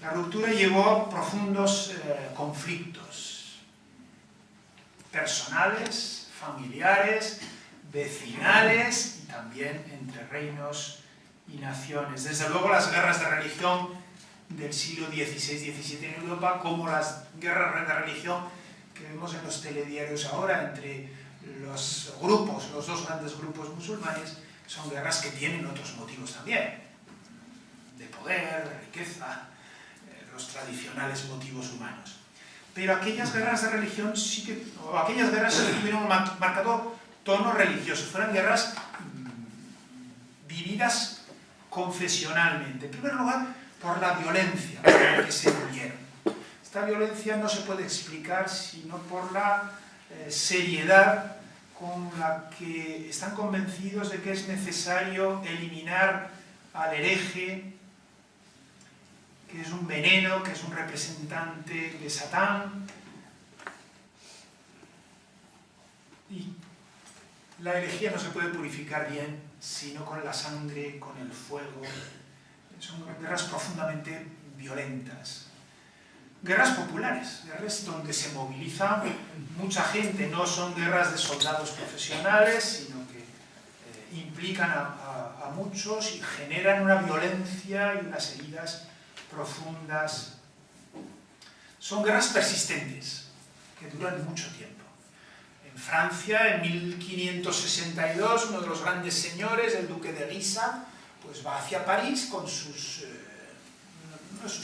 La ruptura llevó a profundos conflictos personales, familiares, vecinales y también entre reinos y naciones. Desde luego las guerras de religión del siglo XVI-XVII en Europa, como las guerras de religión que vemos en los telediarios ahora entre los grupos, los dos grandes grupos musulmanes, son guerras que tienen otros motivos también, de poder, de riqueza, los tradicionales motivos humanos. Pero aquellas guerras de religión sí que, o aquellas guerras sí que tuvieron un marcado tono religioso, fueron guerras vividas confesionalmente. En primer lugar, por la violencia con la que se murieron. Esta violencia no se puede explicar sino por la seriedad con la que están convencidos de que es necesario eliminar al hereje, que es un veneno, que es un representante de Satán. Y la herejía no se puede purificar bien sino con la sangre, con el fuego. Son guerras profundamente violentas. Guerras populares, guerras donde se moviliza mucha gente, no son guerras de soldados profesionales, sino que implican a muchos y generan una violencia y unas heridas profundas. Son guerras persistentes, que duran mucho tiempo. En Francia, en 1562, uno de los grandes señores, el duque de Guisa, pues va hacia París con sus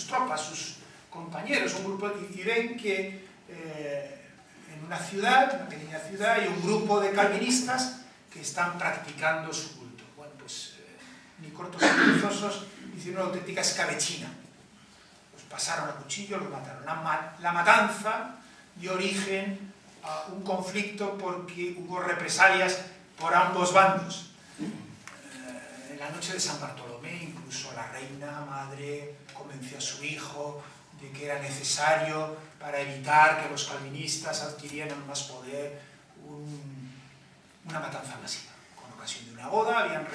tropas, sus compañeros, un grupo, y ven que en una ciudad, una pequeña ciudad, hay un grupo de calvinistas que están practicando su culto. Bueno, pues ni cortos ni perezosos, hicieron una auténtica escabechina. Los pasaron a cuchillo, los mataron. La matanza dio origen a un conflicto porque hubo represalias por ambos bandos. En la noche de San Bartolomé, incluso la reina madre convenció a su hijo de que era necesario, para evitar que los calvinistas adquirieran más poder, una matanza masiva. Con ocasión de una boda habían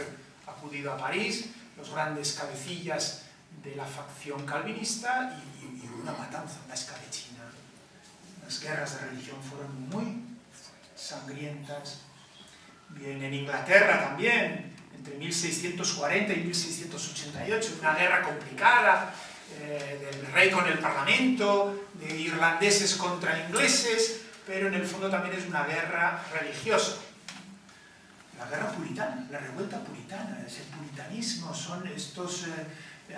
acudido a París los grandes cabecillas de la facción calvinista y una matanza, una escabechina. Las guerras de religión fueron muy sangrientas. Bien, en Inglaterra también, entre 1640 y 1688, una guerra complicada, del rey con el parlamento, de irlandeses contra ingleses, pero en el fondo también es una guerra religiosa. La guerra puritana, la revuelta puritana, es el puritanismo, son estos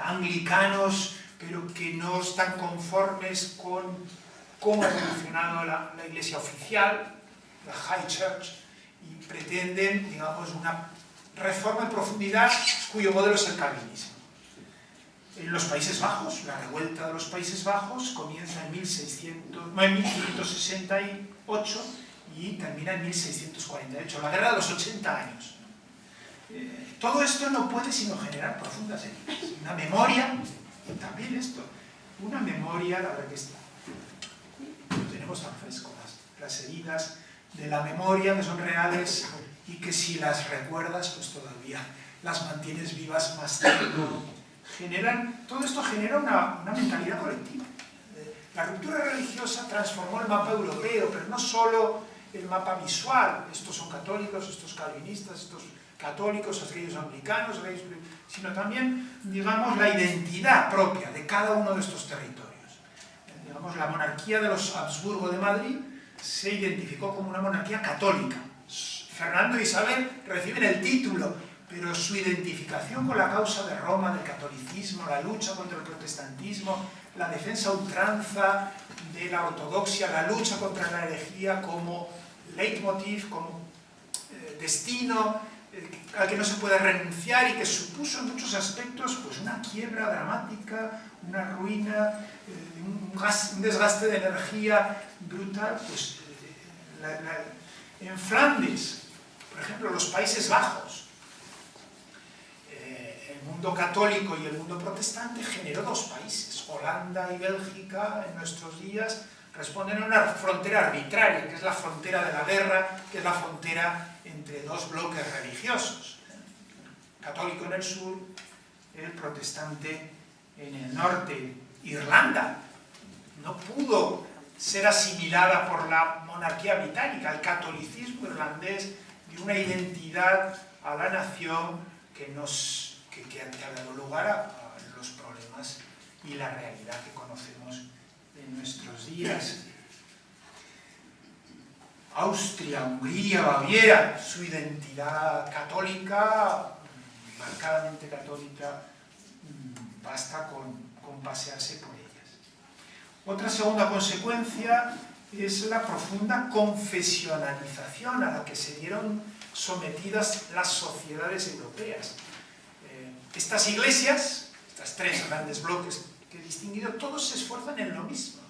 anglicanos, pero que no están conformes con cómo ha evolucionado la iglesia oficial, la High Church, y pretenden, digamos, una reforma en profundidad cuyo modelo es el calvinismo. En los Países Bajos, la revuelta de los Países Bajos comienza en 1568 y termina en 1648, la guerra de los 80 años. Todo esto no puede sino generar profundas heridas. Una memoria, y también esto, una memoria, la verdad que está, lo tenemos tan fresco, las heridas de la memoria que son reales y que si las recuerdas, pues todavía las mantienes vivas más tiempo. Todo esto genera una mentalidad colectiva. La ruptura religiosa transformó el mapa europeo, pero no solo el mapa visual, estos son católicos, estos calvinistas, estos católicos, aquellos anglicanos, sino también, digamos, la identidad propia de cada uno de estos territorios. Digamos, la monarquía de los Habsburgo de Madrid se identificó como una monarquía católica. Fernando e Isabel reciben el título, pero su identificación con la causa de Roma, del catolicismo, la lucha contra el protestantismo, la defensa a ultranza de la ortodoxia, la lucha contra la herejía como leitmotiv, como destino al que no se puede renunciar y que supuso en muchos aspectos pues, una quiebra dramática, una ruina, un desgaste de energía brutal. Pues, en Flandes, por ejemplo, los Países Bajos, el mundo católico y el mundo protestante generó dos países. Holanda y Bélgica en nuestros días responden a una frontera arbitraria, que es la frontera de la guerra, que es la frontera entre dos bloques religiosos. El católico en el sur, el protestante en el norte. Irlanda no pudo ser asimilada por la monarquía británica. El catolicismo irlandés dio una identidad a la nación que ha dado lugar a los problemas y la realidad que conocemos en nuestros días. Austria, Hungría, Baviera, su identidad católica, marcadamente católica, basta con pasearse por ellas. Otra segunda consecuencia es la profunda confesionalización a la que se vieron sometidas las sociedades europeas. Estas iglesias, estas tres grandes bloques que he distinguido, todos se esfuerzan en lo mismo,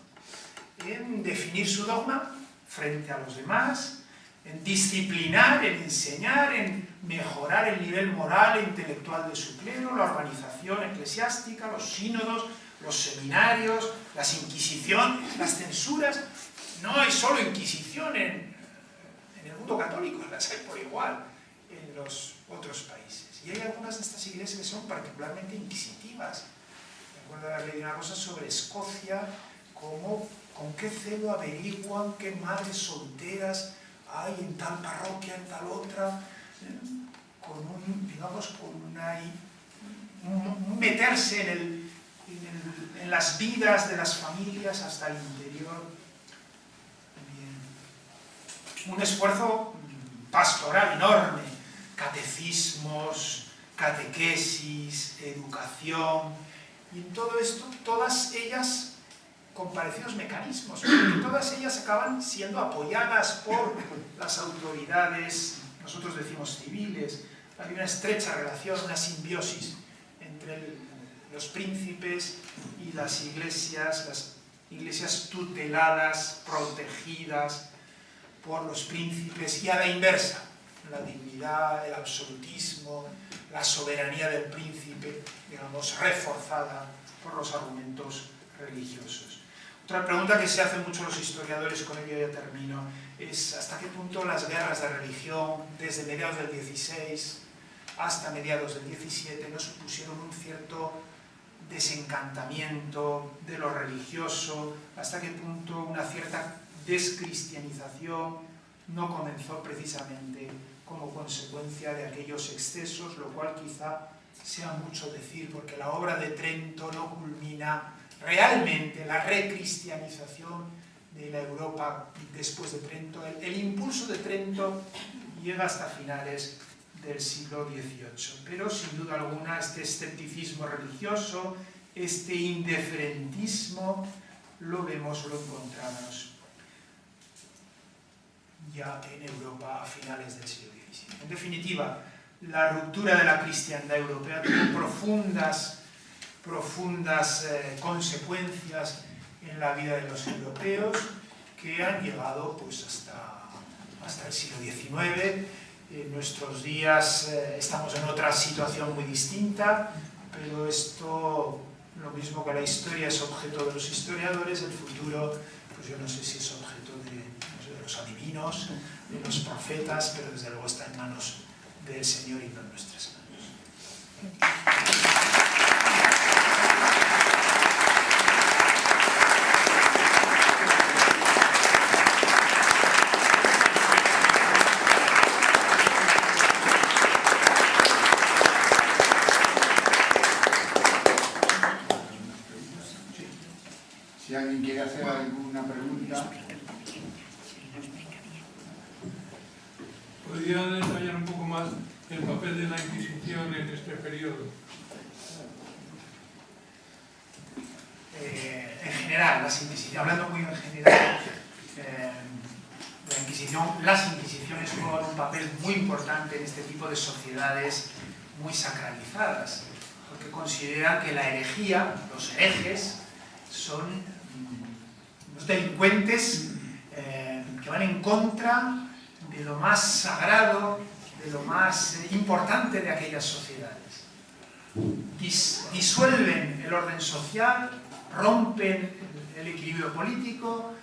en definir su dogma frente a los demás, en disciplinar, en enseñar, en mejorar el nivel moral e intelectual de su clero, la organización eclesiástica, los sínodos, los seminarios, las inquisiciones, las censuras. No hay solo inquisición en el mundo católico, las hay por igual en los otros países. Y hay algunas de estas iglesias que son particularmente inquisitivas. Recuerdo haber leído una cosa sobre Escocia, como con qué celo averiguan qué madres solteras hay en tal parroquia, en tal otra, con un meterse en las vidas de las familias hasta el interior. Bien. Un esfuerzo pastoral enorme, catecismos, catequesis, educación, y en todo esto, todas ellas con parecidos mecanismos, porque todas ellas acaban siendo apoyadas por las autoridades, nosotros decimos civiles. Hay una estrecha relación, una simbiosis entre los príncipes y las iglesias tuteladas, protegidas por los príncipes, y a la inversa, la dignidad, el absolutismo, la soberanía del príncipe, digamos, reforzada por los argumentos religiosos. Otra pregunta que se hacen mucho los historiadores, con ello ya termino, es hasta qué punto las guerras de religión, desde mediados del 16 hasta mediados del 17, no supusieron un cierto desencantamiento de lo religioso, hasta qué punto una cierta descristianización no comenzó precisamente como consecuencia de aquellos excesos, lo cual quizá sea mucho decir, porque la obra de Trento no culmina realmente la recristianización de la Europa después de Trento. El impulso de Trento llega hasta finales del siglo XVIII, pero sin duda alguna este escepticismo religioso, este indiferentismo, lo encontramos ya en Europa a finales del siglo XVII. En definitiva, la ruptura de la cristiandad europea tuvo profundas consecuencias en la vida de los europeos, que han llegado pues, hasta el siglo XIX. En nuestros días estamos en otra situación muy distinta, pero esto, lo mismo que la historia es objeto de los historiadores, el futuro, pues yo no sé si es objeto de los adivinos, de los profetas, pero desde luego está en manos del Señor y no en nuestras manos. Si alguien quiere hacer alguna pregunta. ¿Podría detallar un poco más el papel de la Inquisición en este periodo? En general, hablando muy en general, las Inquisiciones juegan un papel muy importante en este tipo de sociedades muy sacralizadas, porque consideran que la herejía, los herejes, son los delincuentes que van en contra de lo más sagrado, de lo más importante de aquellas sociedades. Disuelven el orden social, rompen el equilibrio político,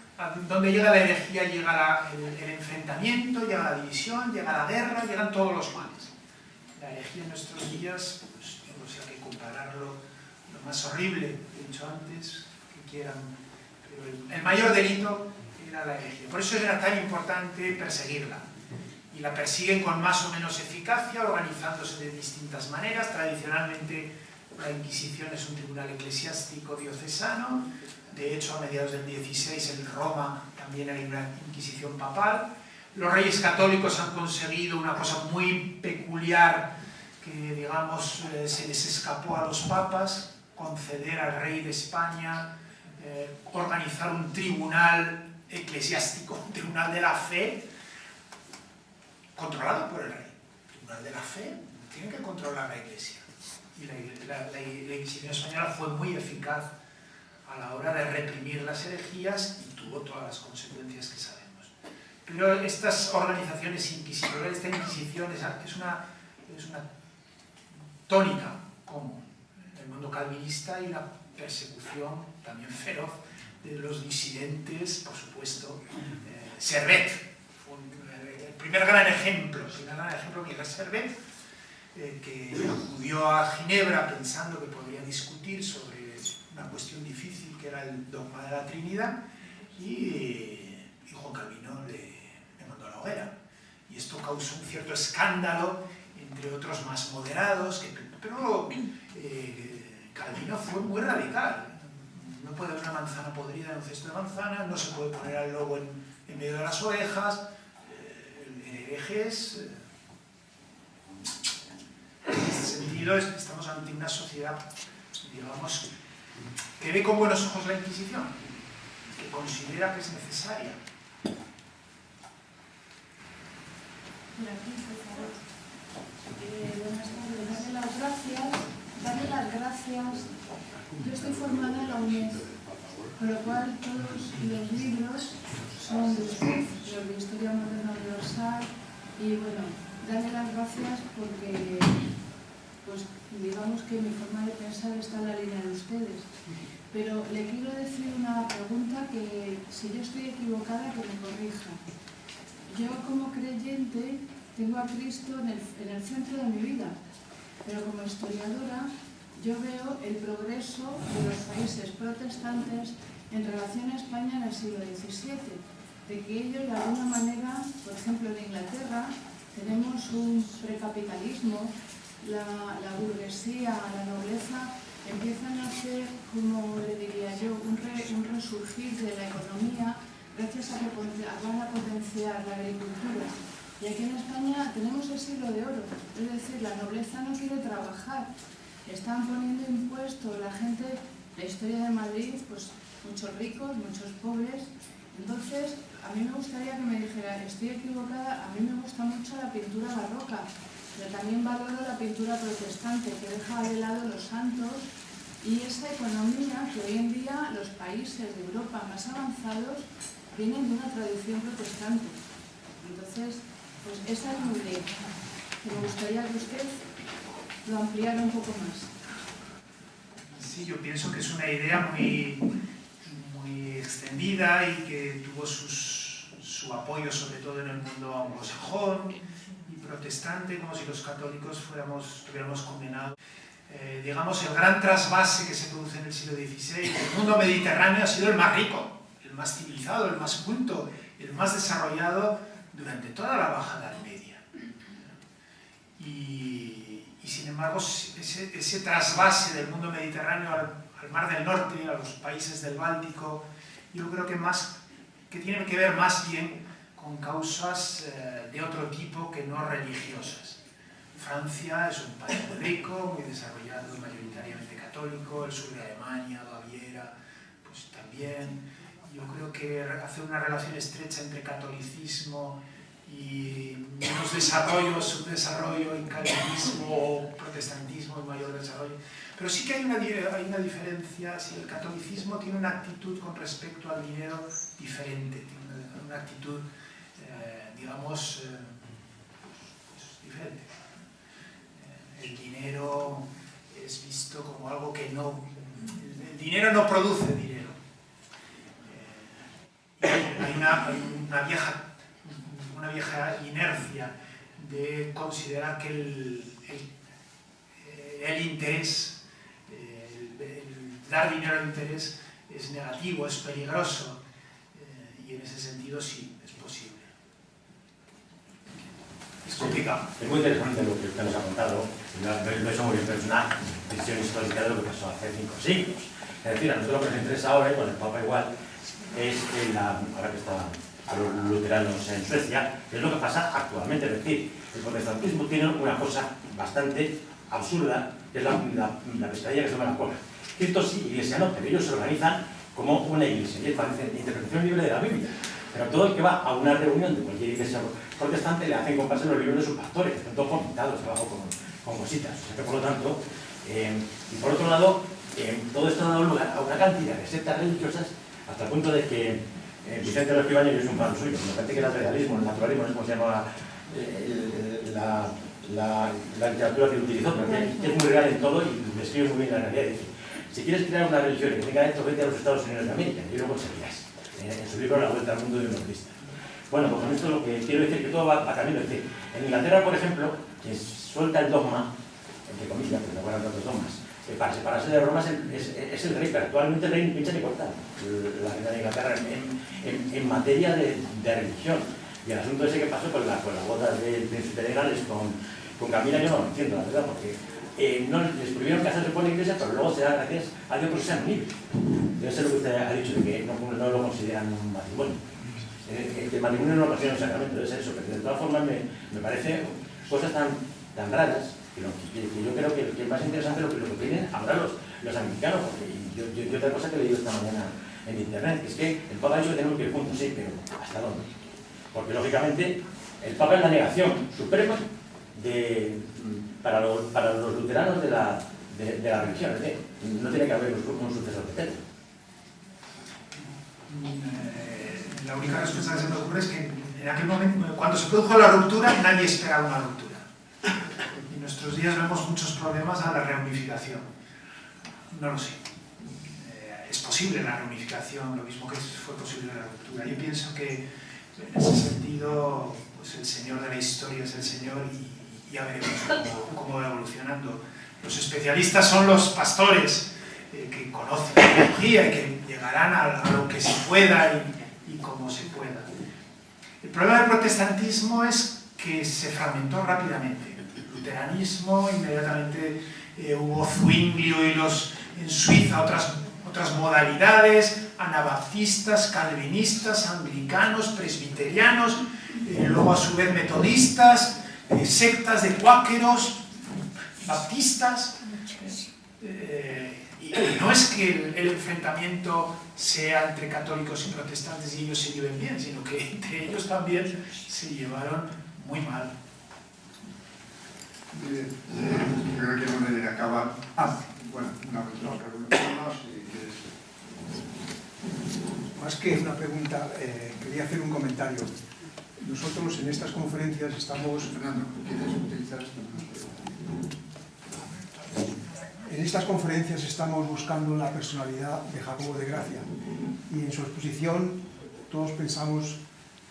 donde llega la herejía llega el enfrentamiento, llega la división, llega la guerra, llegan todos los males. La herejía en nuestros días, pues, no sé, hay que compararlo, lo más horrible, he dicho antes, que quieran, pero el mayor delito era la herejía. Por eso era tan importante perseguirla. Y la persiguen con más o menos eficacia, organizándose de distintas maneras. Tradicionalmente la Inquisición es un tribunal eclesiástico diocesano. De hecho, a mediados del 16 en Roma también hay una Inquisición papal. Los reyes católicos han conseguido una cosa muy peculiar que, digamos, se les escapó a los papas: conceder al rey de España, organizar un tribunal eclesiástico, un tribunal de la fe, controlado por el rey. El tribunal de la fe tiene que controlar la Iglesia. Y la Inquisición española fue muy eficaz a la hora de reprimir las herejías y tuvo todas las consecuencias que sabemos. Pero estas organizaciones inquisitoriales, esta Inquisición es una tónica común en el mundo calvinista, y la persecución también feroz de los disidentes, por supuesto. Servet fue el primer gran ejemplo que era Servet, que acudió a Ginebra pensando que podría discutir sobre una cuestión difícil que era el dogma de la Trinidad, y Juan Calvino le mandó a la hoguera. Y esto causó un cierto escándalo entre otros más moderados, pero Calvino fue muy radical. No puede haber una manzana podrida en un cesto de manzanas, no se puede poner al lobo en medio de las ovejas. El hereje es... En este sentido, estamos ante una sociedad, digamos, que ve con buenos ojos la Inquisición, que considera que es necesaria. Buenas tardes, darle las gracias. Yo estoy formada en la UNED, con lo cual todos los libros son de usted, los de Historia Moderna Universal, y bueno, darle las gracias porque, pues digamos que mi forma de pensar está en la línea de ustedes. Pero le quiero decir una pregunta que, si yo estoy equivocada, que me corrija. Yo, como creyente, tengo a Cristo en el centro de mi vida, pero como historiadora, yo veo el progreso de los países protestantes en relación a España en el siglo XVII, de que ellos, de alguna manera, por ejemplo, en Inglaterra, tenemos un precapitalismo, la burguesía, la nobleza, empiezan a ser, como le diría yo, un resurgir de la economía gracias a que van a potenciar la agricultura. Y aquí en España tenemos el siglo de oro, es decir, la nobleza no quiere trabajar, están poniendo impuestos, la gente, la historia de Madrid, pues muchos ricos, muchos pobres. Entonces, a mí me gustaría que me dijera, estoy equivocada, a mí me gusta mucho la pintura barroca, pero también valoro la pintura protestante, que deja de lado los santos y esa economía que hoy en día los países de Europa más avanzados vienen de una tradición protestante. Entonces, pues esa es mi idea. Me gustaría que usted lo ampliara un poco más. Sí, yo pienso que es una idea muy extendida y que tuvo su apoyo sobre todo en el mundo anglosajón y protestante, como si los católicos estuviéramos condenados. Digamos, el gran trasvase que se produce en el siglo XVI, el mundo mediterráneo ha sido el más rico, el más civilizado, el más culto, el más desarrollado durante toda la Baja Edad Media. Y sin embargo, ese trasvase del mundo mediterráneo al Mar del Norte, a los países del Báltico, yo creo que tiene que ver más bien con causas de otro tipo que no religiosas. Francia es un país muy rico, muy desarrollado, mayoritariamente católico, el sur de Alemania, Baviera, pues también. Yo creo que hace una relación estrecha entre catolicismo y menos desarrollo, subdesarrollo, incalinismo o protestantismo y mayor desarrollo. Pero sí que hay una diferencia, si el catolicismo tiene una actitud con respecto al dinero diferente, tiene una actitud, digamos, diferente. El dinero es visto como algo que no... El dinero no produce dinero. Hay una vieja inercia de considerar que el interés, el dar dinero al interés es negativo, es peligroso, y en ese sentido sí, es posible. Es complicado. Es muy interesante lo que usted nos ha contado, lo he hecho muy bien, pero es una visión histórica de lo que pasó hace 5 siglos. Es decir, a nosotros lo que nos interesa ahora, y con el Papa igual, es ahora que están los luteranos en Suecia, es lo que pasa actualmente. Es decir, el protestantismo tiene una cosa bastante absurda, que es la pescadilla que se llama la cola. Cristo sí, iglesia no, pero ellos se organizan como una iglesia, y es interpretación libre de la Biblia. Pero todo el que va a una reunión de cualquier iglesia protestante le hacen comprarse los libros de sus pastores, que están todos comentados abajo con cositas. O sea que, por lo tanto, y por otro lado, todo esto ha dado lugar a una cantidad de sectas religiosas, hasta el punto de que Vicente Los Escribaños es un fan suyo. Me parece que el realismo, el naturalismo, no sé cómo se llama la literatura que utilizó, pero que es muy real en todo y describe muy bien la realidad. Dice, si quieres crear una religión que tenga esto, vete a los Estados Unidos de América, y lo conseguirás. En su libro La Vuelta al Mundo de un Nordista. Bueno, pues con esto lo que quiero decir es que todo va camino. Es decir, en Inglaterra, por ejemplo, que suelta el dogma, entre comillas, porque no guardan tantos dogmas, para separarse de Roma es el rey, pero actualmente el rey ni pincha ni corta la reina de Inglaterra en materia de religión. Y el asunto ese que pasó con las bodas del príncipe de Gales con Camila, yo no lo entiendo, la verdad, porque no les prohibieron casarse con la iglesia, pero luego se da gracias a Dios por que sean libres. Debe ser lo que usted ha dicho, de que no lo consideran un matrimonio. Que el matrimonio no lo consideran un sacramento, debe ser eso, pero de todas formas me parece cosas tan raras que yo creo que es más interesante lo que tienen ahora los anglicanos, porque yo otra cosa que he leído esta mañana en internet, es que el Papa ha dicho que tenemos que ir juntos, sí, pero ¿hasta dónde? Porque lógicamente el Papa es la negación suprema para los luteranos de la religión, es decir, no tiene que haber un sucesor de Pedro. La única respuesta que se me ocurre es que en aquel momento, cuando se produjo la ruptura, nadie esperaba una ruptura. En nuestros días vemos muchos problemas a la reunificación. No lo sé. posible la reunificación, lo mismo que fue posible la ruptura. Yo pienso que en ese sentido pues el Señor de la historia es el Señor y ya veremos cómo va evolucionando. Los especialistas son los pastores que conocen la teología y que llegarán a lo que se pueda y como se pueda. El problema del protestantismo es que se fragmentó rápidamente. El luteranismo, inmediatamente hubo Zwinglio y en Suiza otras modalidades, anabaptistas, calvinistas, anglicanos, presbiterianos, luego a su vez metodistas, sectas de cuáqueros, baptistas. Y no es que el enfrentamiento sea entre católicos y protestantes y ellos se lleven bien, sino que entre ellos también se llevaron muy mal. Creo que hemos de acabar. Bueno, una pregunta más, si quieres. Más que una pregunta, quería hacer un comentario. Nosotros en estas conferencias estamos... Fernando, ¿quieres utilizar esto? En estas conferencias estamos buscando la personalidad de Jacobo de Gracia y en su exposición todos pensamos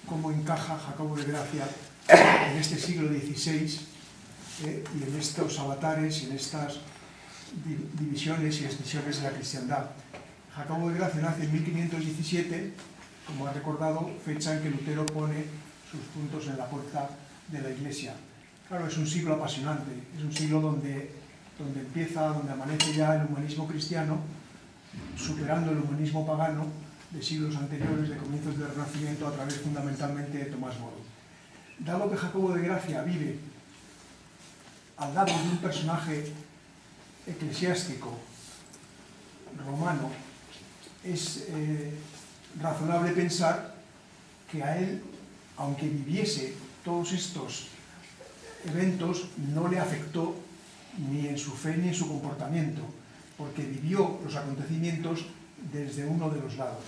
cómo encaja Jacobo de Gracia en este siglo XVI y en estos avatares y en estas divisiones y extensiones de la cristiandad. Jacobo de Gracia nace en 1517, como ha recordado, fecha en que Lutero pone sus puntos en la puerta de la Iglesia. Claro, es un siglo apasionante, es un siglo donde amanece ya el humanismo cristiano, superando el humanismo pagano de siglos anteriores, de comienzos del Renacimiento, a través fundamentalmente de Tomás Moro. Dado que Jacobo de Gracia vive al lado de un personaje eclesiástico romano, es razonable pensar que a él, aunque viviese todos estos eventos, no le afectó ni en su fe ni en su comportamiento, porque vivió los acontecimientos desde uno de los lados.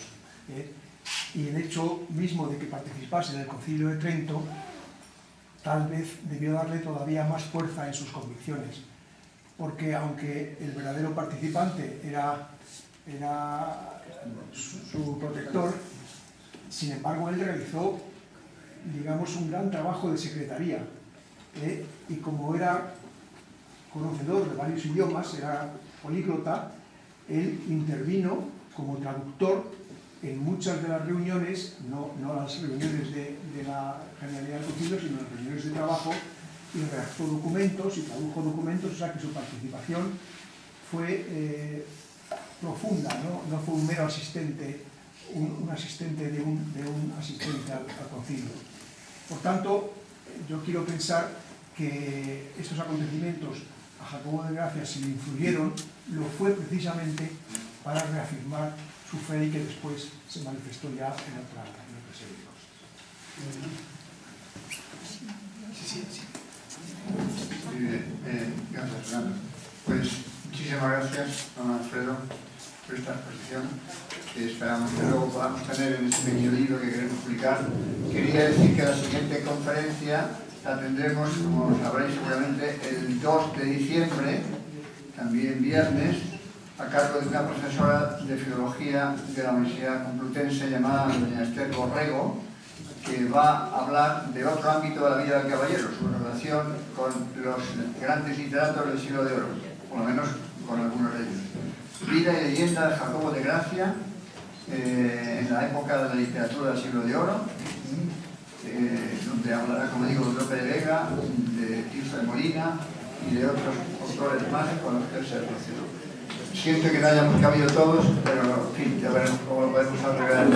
Y el hecho mismo de que participase en el Concilio de Trento tal vez debió darle todavía más fuerza en sus convicciones, porque aunque el verdadero participante era su protector, sin embargo él realizó, digamos, un gran trabajo de secretaría, y como era conocedor de varios idiomas, era políglota, él intervino como traductor en muchas de las reuniones, no las reuniones de la Generalidad del Concilio, sino las reuniones de trabajo, y redactó documentos y tradujo documentos, o sea que su participación fue profunda, no fue un mero asistente, un asistente de un asistente al concilio. Por tanto, yo quiero pensar que estos acontecimientos a Jacobo de Gracia, si le influyeron, lo fue precisamente para reafirmar su fe y que después se manifestó ya en otra serie de cosas. Sí. Muy bien, gracias, Fernando. Pues muchísimas gracias, don Alfredo, por esta exposición, que esperamos que luego podamos tener en este pequeño libro que queremos publicar. Quería decir que la siguiente conferencia la tendremos, como sabréis seguramente, el 2 de diciembre, también viernes, a cargo de una profesora de filología de la Universidad Complutense llamada doña Esther Borrego, que va a hablar de otro ámbito de la vida del caballero, su relación con los grandes literatos del siglo de oro, por lo menos con algunos de ellos. Vida y leyenda de Jacobo de Gracia, en la época de la literatura del siglo de oro, donde hablará, como digo, de Lope de Vega, de Tirso de Molina y de otros autores más con los que él se relacionó. Siento que no hayamos cabido todos, pero en fin, ya veremos cómo lo podemos arreglar.